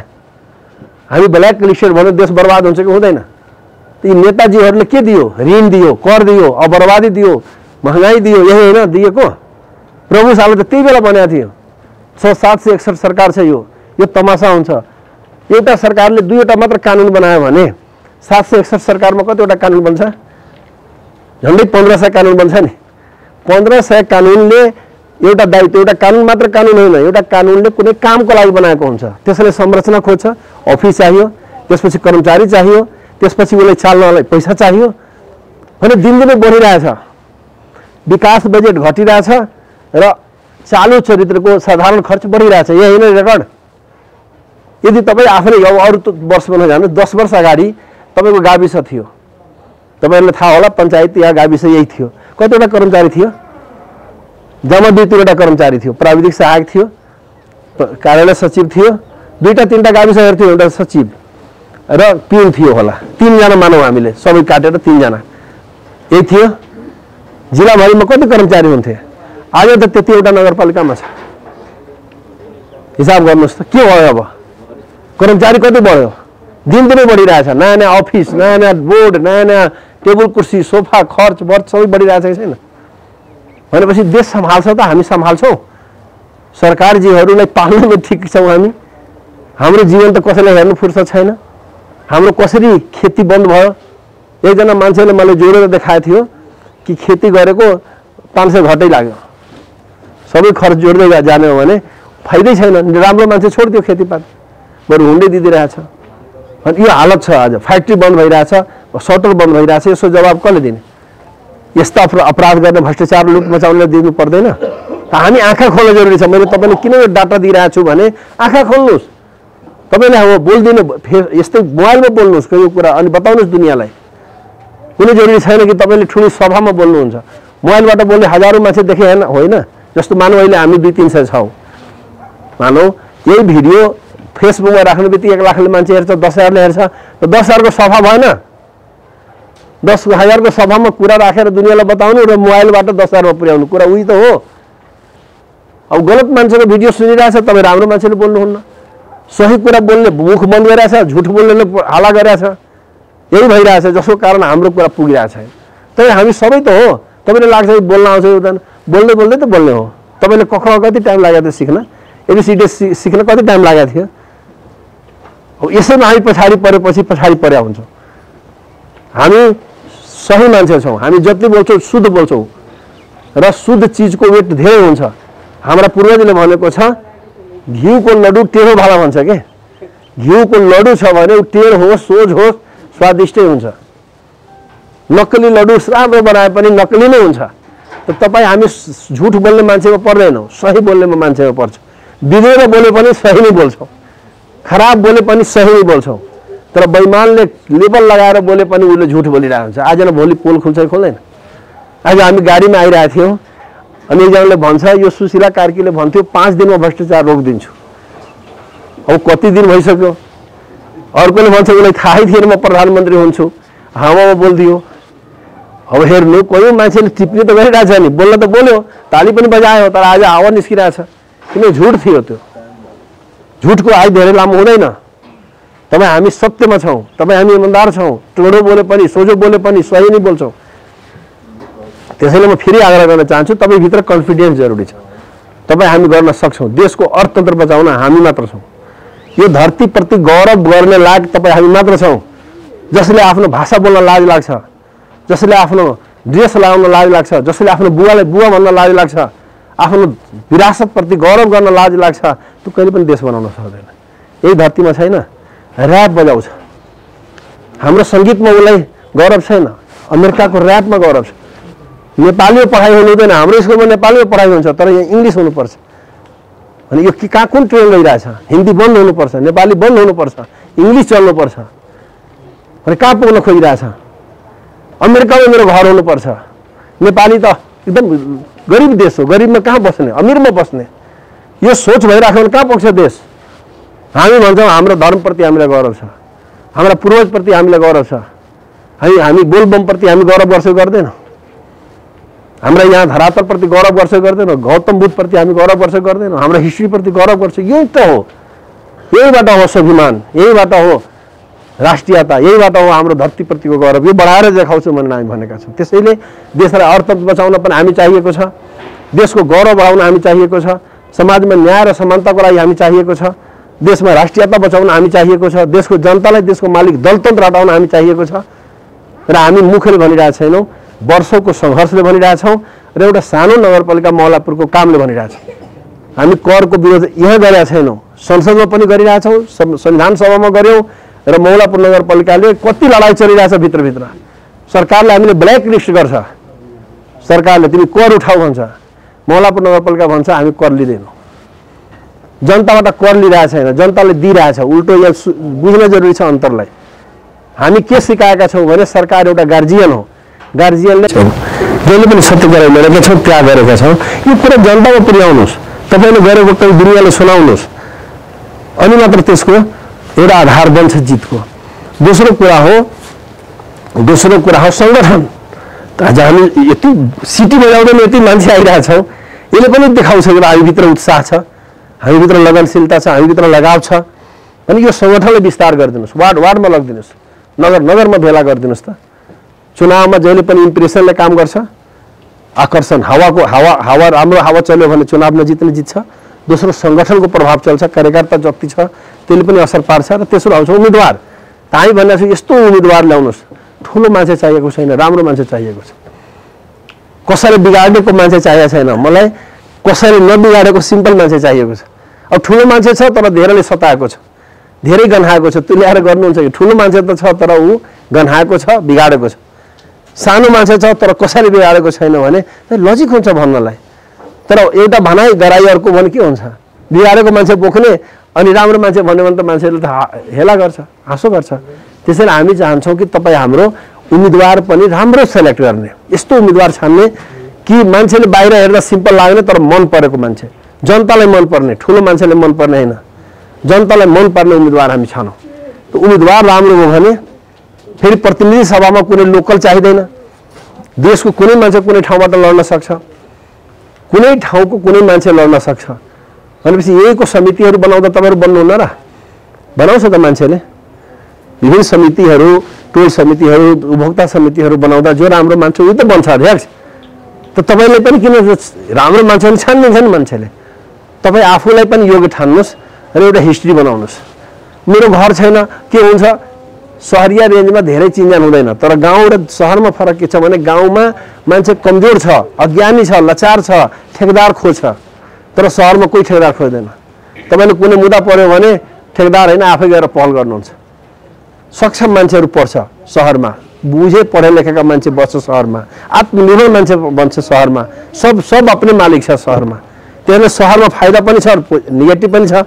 हामी ब्ल्याक लिस्टेड भने देश बर्बाद हुन्छ कि हुँदैन? यी नेताजीहरूले के दियो? ऋण दियो, कर दियो, बर्बादी दियो, महँगाई दियो, यही होइन दिएको? प्रभु साले त त्यही बेला भनेको थियो 761 सरकार छ यो तमासा हुन्छ। एउटा सरकारले 2वटा मात्र कानुन बनायो भने 761 सरकारमा कतिवटा कानुन बन्छ? झन्डै 1500 कानुन बन्छ नि। 1500 कानुनले एउटा दायित्व, एउटा कानुन मात्र कानुन होइन, एउटा कानुनले कुनै कामको लागि बनाएको हुन्छ। त्यसले संरचना खोज्छ, अफिस चाहियो, त्यसपछि कर्मचारी चाहियो, त्यसपछि उसलाई चाल्नलाई पैसा चाहियो। भने दिनदिनै बढिरहेछ, विकास बजेट घटिरहेछ र चालु चरित्रको साधारण खर्च बढिरहेछ। यही होइन रेकर्ड? यदि तपाईँ आफैले अरू वर्षमा नजानु, 10 वर्ष अगाडि तपाईँको गाविस थियो, तपाईँहरूलाई थाहा होला, पञ्चायत या गाविस यही थियो। कतिवटा कर्मचारी थियो? जम्मा 2-3वटा कर्मचारी थियो। प्राविधिक सहायक थियो, कार्यालय सचिव थियो, 2-3टा गाविसहरू थियो, एउटा सचिव र पिउन थियो होला। 3 जना मानौँ हामीले, सबै काटेर 3 जना यही थियो। जिल्लाभरिमा कति कर्मचारी हुन्थे? आज त त्यतिवटा नगरपालिकामा छ। हिसाब गर्नुहोस् त के भयो? अब कर्मचारी कति बढ्यो? दिनदिनै बढिरहेछ। नयाँ नयाँ अफिस, नयाँ नयाँ बोर्ड, नयाँ नयाँ टेबल कुर्सी, सोफा, खर्च बर्च सबै बढिरहेछ कि छैन? भनेपछि देश सम्हाल्छ त हामी सम्हाल्छौँ? सरकारजीहरूलाई पाल्नुमा ठिक छौँ हामी? हाम्रो जीवन त कसैलाई हेर्नु फुर्सद छैन। हाम्रो कसरी खेती बन्द भयो? एकजना मान्छेले मलाई जोडेर देखाएको थियो कि खेती गरेको 500 घटै लाग्यो। सबै खर्च जोड्दै जाने हो भने फाइदै छैन। राम्रो मान्छे छोडिदियो खेतीपाती, बरु हुँदै दिइरहेछ। अनि यो हालत छ। आज फ्याक्ट्री बन्द भइरहेछ, सटर बन्द भइरहेछ। यसो जवाब कसले दिने? यस्ता अपराध गर्ने, भ्रष्टाचार, लुट मचाउनेलाई दिनु पर्दैन? त हामी आँखा खोल्न जरुरी छ। मैले तपाईँले किन यो डाटा दिइरहेको छु भने आँखा खोल्नुहोस्। तपाईँले अब बोल्दिनु, यस्तै मोबाइलमा बोल्नुहोस् यो कुरा अनि बताउनुहोस् दुनियाँलाई। कुनै जरुरी छैन कि तपाईँले ठुलो सभामा बोल्नुहुन्छ। मोबाइलबाट बोल्ने हजारौँ मान्छे देखे होइन? जस्तो मानौ अहिले हामी 200-300 छौँ, मानौ यही भिडियो फेसबुकमा राख्ने बित्तिकै 1 लाखले मान्छे हेर्छ, 10,000ले हेर्छ, त 10,000को सभा भएन? 10,000को सभामा कुरा राखेर दुनियाँलाई बताउनु र मोबाइलबाट 10,000मा पुर्याउनु, कुरा उही त हो। अब गलत मान्छेको भिडियो सुनिरहेछ, तपाईँ राम्रो मान्छेले बोल्नुहुन्न। सही कुरा बोल्ने मुख बन्द गरिरहेछ, झुट बोल्नेले हाला गरिरहेछ। यही भइरहेछ, जसको कारण हाम्रो कुरा पुगिरहेछ। तर हामी सबै त हो। तपाईँले लाग्छ बोल्न आउँछ हुँदैन? बोल्दै बोल्दै त बोल्ने हो। तपाईँले कख कति टाइम लाग्यो थियो सिक्न? एबिसिडी सिक्न कति टाइम लागेको थियो? हो यसैमा हामी पछाडि परेका हुन्छौँ। हामी सही मान्छे छौँ, हामी जति बोल्छौँ शुद्ध बोल्छौँ र शुद्ध चिजको वेट धेरै हुन्छ। हाम्रा पूर्वजले भनेको छ घिउको लड्डु टेढो भाला भन्छ के, घिउको लड्डु छ भने टेढ होस् सोझ होस् स्वादिष्टै हुन्छ। नक्कली लड्डु राम्रो बनाए पनि नक्कली नै हुन्छ। त तपाईँ हामी झुट बोल्ने मान्छेमा पर्दैनौँ, सही बोल्नेमा मान्छेमा पर्छ। बिग्रेर बोले पनि सही नै बोल्छौँ, खराब बोले पनि सही नै बोल्छौँ। तर बेइमानले लेबल लगाएर बोले पनि उसले झुट बोलिरहेको हुन्छ। आज न भोलि पोल खुल्छ खोल्दैन। आज हामी गाडीमा आइरहेको थियौँ अनि एकजनाले भन्छ यो सुशीला कार्कीले भन्थ्यो 5 दिनमा भ्रष्टाचार रोकिदिन्छु। अब कति दिन भइसक्यो। अर्कोले भन्छ उसलाई थाहै थिएन म प्रधानमन्त्री हुन्छु, हावामा बोलिदियो। अब हेर्नु कोही मान्छेले टिप्पणी त गरिरहेछ नि, बोल्न त बोल्यो, ताली पनि बजायो, तर आज हावा निस्किरहेछ किन झुट थियो। त्यो झुटको आयु धेरै लामो हुँदैन। तपाईँ हामी सत्यमा छौँ, तपाईँ हामी इमान्दार छौँ, टोडो बोले पनि सोझो बोले पनि सही नै बोल्छौँ। त्यसैले म फेरि आग्रह गर्न चाहन्छु तपाईँभित्र कन्फिडेन्स जरुरी छ। तपाईँ हामी गर्न सक्छौँ। देशको अर्थतन्त्र बचाउन हामी मात्र छौँ। यो धरतीप्रति गौरव गर्ने लायक तपाईँ हामी मात्र छौँ। जसले आफ्नो भाषा बोल्न लाज लाग्छ, जसले आफ्नो ड्रेस लगाउन लाज लाग्छ, जसले आफ्नो बुवालाई बुवा भन्न लाज लाग्छ, आफ्नो विरासतप्रति गौरव गर्न लाज लाग्छ, त्यो कहिले पनि देश बनाउन सक्दैन। यही धरतीमा छैन। ऱ्याप बजाउँछ, हाम्रो सङ्गीतमा उसलाई गौरव छैन। अमेरिकाको ऱ्यापमा गौरव छ। नेपालीमा पढाइ हुँदैन, हाम्रो स्कुलमा नेपालीमा पढाइ हुन्छ तर यहाँ इङ्ग्लिस हुनुपर्छ। अनि यो कहाँ कुन ट्रेन गइरहेछ? हिन्दी बन्द हुनुपर्छ, नेपाली बन्द हुनुपर्छ, इङ्ग्लिस चल्नुपर्छ। अनि कहाँ पुग्न खोजिरहेछ? अमेरिकामा मेरो घर हुनुपर्छ। नेपाली त एकदम गरिब देश हो, गरिबमा कहाँ बस्ने, अमिरमा बस्ने। यो सोच भइराख्यो भने कहाँ पुग्छ देश? हामी भन्छौँ हाम्रो धर्मप्रति हामीलाई गौरव छ, हाम्रा पूर्वजप्रति हामीलाई गौरव छ। हामी बोलबमप्रति हामी गौरव गर्छौँ गर्दैनौँ? हाम्रा यहाँ धरातलप्रति गौरव गर्छौँ गर्दैनौँ? गौतम बुद्धप्रति हामी गौरव गर्छौँ गर्दैनौँ? हाम्रो हिस्ट्रीप्रति गौरव गर्छौँ? यही त हो, यहीबाट हो स्वाभिमान, यहीबाट हो राष्ट्रियता, यहीबाट हो हाम्रो धरतीप्रतिको गौरव। यो बढाएर देखाउँछु भनेर हामी भनेका छौँ। त्यसैले देशलाई अर्थतन्त्र बचाउन पनि हामी चाहिएको छ, देशको गौरव बढाउन हामी चाहिएको छ, समाजमा न्याय र समानताको लागि हामी चाहिएको छ, देशमा राष्ट्रियता बचाउन हामी चाहिएको छ, देशको जनतालाई देशको मालिक दलतन्त्र हटाउन हामी चाहिएको छ। र हामी मुखले भनिरहेका छैनौँ, वर्षौंको सङ्घर्षले भनिरहेछौँ र एउटा सानो नगरपालिका मौलापुरको कामले भनिरहेछौँ। हामी करको विरोध यहाँ गरेका छैनौँ, संसदमा पनि गरिरहेछौँ, संविधान सभामा गऱ्यौँ र मौलापुर नगरपालिकाले कति लडाइँ चलिरहेछ भित्रभित्र। सरकारले हामीले ब्ल्याक लिस्ट गर्छ, सरकारले तिमी कर उठाऊ भन्छ, मौलापुर नगरपालिका भन्छ हामी कर लिँदैनौँ। जनताबाट कर लिइरहेको छैन, जनताले दिइरहेछ। उल्टो यहाँ बुझ्न जरुरी छ अन्तरलाई। हामी के सिकाएका छौँ भने सरकार एउटा गार्जियन हो, गार्जियनले जहिले पनि सत्य कुरा गरेका छौँ, त्याग गरेका छौँ। यो कुरा जनतामा पुर्याउनुहोस्, तपाईँले गरेको कहीँ दुनियाँले सुनाउनुहोस्, अनि मात्र त्यसको एउटा आधार बन्छ जितको। दोस्रो कुरा हो सङ्गठन। आज हामी यति सिटी बजाउँदैन, यति मान्छे आइरहेछौँ, यसले पनि देखाउँछ कि हामीभित्र उत्साह छ, हामीभित्र लगनशीलता छ, हामीभित्र लगाव छ। अनि यो सङ्गठनलाई विस्तार गरिदिनुहोस्, वार्डमा लगिदिनुहोस्, नगरमा भेला गरिदिनुहोस्। त चुनावमा जहिले पनि इम्प्रेसनले काम गर्छ, आकर्षण, हावा राम्रो हावा चल्यो भने चुनाव नजित्ने जित्छ। दोस्रो सङ्गठनको प्रभाव चल्छ, कार्यकर्ता जति छ त्यसले पनि असर पार्छ। र तेस्रो आउँछ उम्मेदवार। त हामी भनेको छु यस्तो उम्मेदवार ल्याउनुहोस्, ठुलो मान्छे चाहिएको छैन, राम्रो मान्छे चाहिएको छ। कसैले बिगाडेको मान्छे चाहिएको छैन, मलाई कसैले नबिगाडेको सिम्पल मान्छे चाहिएको छ। अब ठुलो मान्छे छ तर धेरैले सताएको छ, धेरै गन्हाएको छ, त्यो ल्याएर गर्नुहुन्छ कि? ठुलो मान्छे त छ तर ऊ गन्हाएको छ, बिगाडेको छ। सानो मान्छे छ तर कसैले बिगाडेको छैन भने लजिक हुन्छ भन्नलाई। तर एउटा भनाइ गराइ अर्को भने के हुन्छ? बिगाडेको मान्छे बोक्ने अनि राम्रो मान्छे भन्यो भने त मान्छेले त हेला गर्छ, हाँसो गर्छ। त्यसैले हामी चाहन्छौँ कि तपाईँ हाम्रो उम्मेदवार पनि राम्रो सेलेक्ट गर्ने, यस्तो उम्मेदवार छान्ने कि मान्छेले बाहिर हेर्दा सिम्पल लाग्ने तर मन परेको मान्छे, जनतालाई मन पर्ने, ठुलो मान्छेले मन पर्ने होइन, जनतालाई मन पर्ने उम्मेदवार हामी छानौँ। त उम्मेदवार राम्रो हो भने फेरि प्रतिनिधि सभामा कुनै लोकल चाहिँदैन। देशको कुनै मान्छे कुनै ठाउँबाट लड्न सक्छ, कुनै ठाउँको कुनै मान्छे लड्न सक्छ भनेपछि यहीको समितिहरू बनाउँदा तपाईँहरू बन्नुहुन्न र? बनाउँछ त मान्छेले। विभिन्न समितिहरू, टोल समितिहरू, उपभोक्ता समितिहरू बनाउँदा जो राम्रो मान्छे उही त बन्छ अध्यक्ष। त तपाईँले पनि किन राम्रो मान्छे छान्दिन्छ नि मान्छेले? तपाईँ आफूलाई पनि योग्य ठान्नुहोस् र एउटा हिस्ट्री बनाउनुहोस्। मेरो घर छैन के हुन्छ शहरिया रेन्जमा धेरै चिन्जान हुँदैन तर गाउँ र शहरमा फरक के छ भने गाउँमा मान्छे कमजोर छ अज्ञानी छ लाचार छ ठेकदार खोज्छ तर शहरमा कोही ठेकदार खोज्दैन तपाईले कुनै मुद्दा पर्यो भने ठेकदार हैन आफै गएर पहल गर्नुहुन्छ सक्षम मान्छेहरु पर्छ शहरमा बुझे पढे लेखेका मान्छे बस्छ शहरमा आत्मनिर्भर मान्छे बन्छ शहरमा सब अपने मालिक छ शहरमा त्यसले शहरमा फाइदा पनि छ नेगेटिभ पनि छ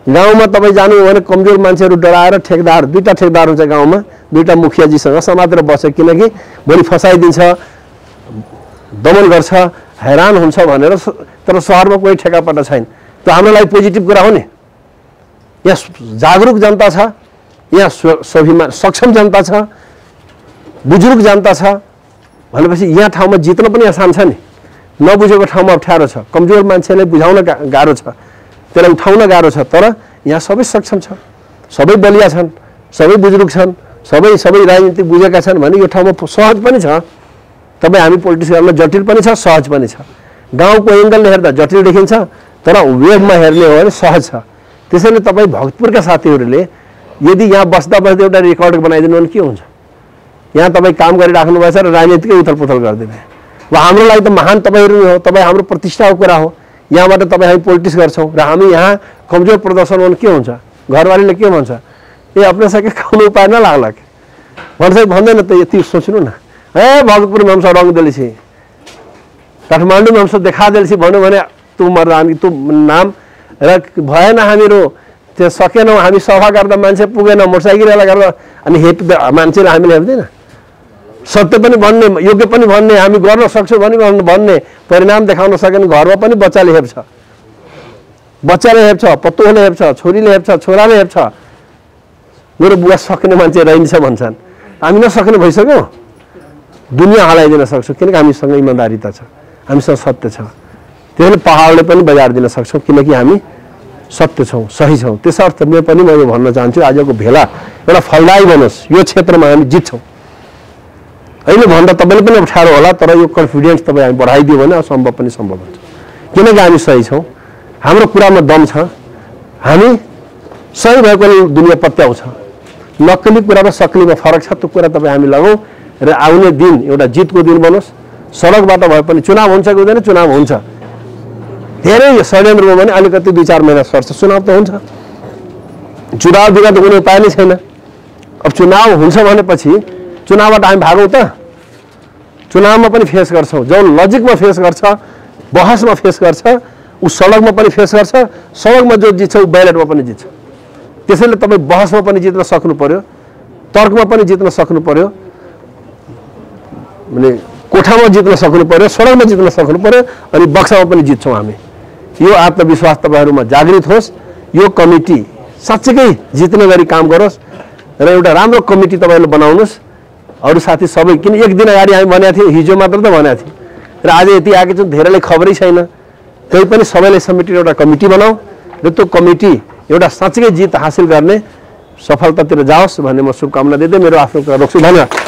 गाउँमा तपाई जानु भने कमजोर मान्छेहरु डराएर ठेकदार दुईटा ठेकदार हुन्छ गाउँमा दुईटा मुखियाजीसँग समातेर बस्छ किनकि भोलि फसाइदिन्छ दमन गर्छ हैरान हुन्छ भनेर तर शहरमा कुनै ठेकापट्टा छैन त्यो हाम्रो लागि पोजिटिभ कुरा हो नि यहाँ जागरुक जनता छ यहाँ स्वाभिमान सक्षम जनता छ बुजुर्ग जनता छ भनेपछि यहाँ ठाउँमा जित्न पनि आसान छ नि नबुझेको ठाउँमा अप्ठ्यारो छ कमजोर मान्छेले बुझाउन गाह्रो छ त्यसलाई उठाउन गाह्रो छ तर यहाँ सबै सक्षम छ सबै बलिया छन् सबै बुजुर्ग छन् सबै राजनीति बुझेका छन् भने यो ठाउँमा सहज पनि छ तपाई हामी पोलिटिक्स गर्न जटिल पनि छ सहज पनि छ गाउँको एंगलले हेर्दा जटिल देखिन्छ तर वेबमा हेर्ने हो भने सहज छ त्यसैले तपाई भक्तपुरका साथीहरूले यदि यहाँ बस्दा एउटा रेकर्ड बनाइदिनु भने के हुन्छ यहाँ तपाई काम गरिराख्नु भएछ र राजनीतिकै उथलपुथल गर्दिने व हाम्रो लागि त महान तपाईहरु हो तपाई हाम्रो प्रतिष्ठाको कुरा हो यहाँबाट तपाई हामी पोलिटिक्स गर्छौं र हामी यहाँ कमजोर प्रदर्शन भने के हुन्छ घरवालीले के भन्छ ए अपने सके खाउनु उपाय नलाग्ला भन्छ भन्दैन त यति सोच्नु न ए भक्तपुर में हमसे रंग दिली छी काठमाडौँ में हमसे देखा दिली छी भन्नु भने तू मर्दानी तू नाम र भएन हामीरो त्यो सकेनौ हामी सभा गर्दा मान्छे पुगेन मोटरसाइकलले गर्दा अनि हेप मान्छेले हामीले हेप्दैन सत्य पनि भन्ने योग्य पनि भन्ने हामी गर्न सक्छौं भन्ने परिणाम देखाउन सकेन घरमा पनि बच्चाले हेप्छ पत्तोले हेप्छ छोरीले हेप्छ छोराले हेप्छ मेरो बुवा सक्ने मान्छे रहन्छ भन्छन् हामी नसक्ने भइसक्यो दुनिया हलाइदिन सक्छौं किनकि हामीसँग इमानदारीता छ हामीसँग सत्य छ त्यसले पहाडले पनि बजार दिन सक्छौं किनकि हामी सत्य छौं सही छौं त्यसर्थ पनि म भन्न चाहन्छु आजको भेला एउटा फलदायी बनोस् यो क्षेत्रमा हामी जित्छौं अहिले भन्दा तपाईले पनि अप्ठ्यारो होला तर यो कन्फिडेन्स तपाई हामी बढाइदियो भने असम्भव पनि सम्भव हुन्छ किनकि हामी सही छौं हाम्रो कुरामा दम छ हामी सही भएकोले दुनिया पत्याउँछ नक्कली कुरा र सक्लीमा फरक छ त्यो कुरा तपाई हामी लगाऊ र आउने दिन एउटा जितको दिन बनोस् सडकबाट भए पनि चुनाव हुन्छ कि हुँदैन चुनाव हुन्छ धेरै षड्यन्त्रमा भने अलिकति 2-4 महिना सर्छ चुनाव त हुन्छ चुनाव बिना त कुनै उपाय नै छैन अब चुनाव हुन्छ भनेपछि चुनावबाट हामी भागौं त चुनावमा पनि फेस गर्छौं जो लजिकमा फेस गर्छ बहसमा फेस गर्छ उ सडकमा पनि फेस गर्छ सडकमा जो जित्छ उ ब्यालेटमा पनि जित्छ त्यसैले तपाई बहसमा पनि जित्न सक्नु पर्यो तर्कमा पनि जित्न सक्नु पर्यो माने कोठामा जित्न सक्नु पर्यो सडकमा जित्न सक्नु पर्यो अनि बक्सामा पनि जित्छौं हामी यो आत्मविश्वास तपाईहरुमा जागृत होस् यो कमिटी साच्चै जित्ने गरी काम गरोस् र एउटा राम्रो कमिटी तपाईहरुले बनाउनुस् अरु साथी सबै किन एक दिन अगाडि हामी भनेका थियौ हिजो मात्र त भनेका थियौ र आज यति आके चाहिँ धेरैले खबरै छैन त्यै पनि सबैले समेटेर एउटा कमिटी बनाऊ र त्यो कमिटी एउटा साच्चै जित हासिल गर्ने सफलतातिर जाओस् भन्ने म शुभकामना दिँदै मेरो आफ्नो कुरा रोक्छु धन्यवाद।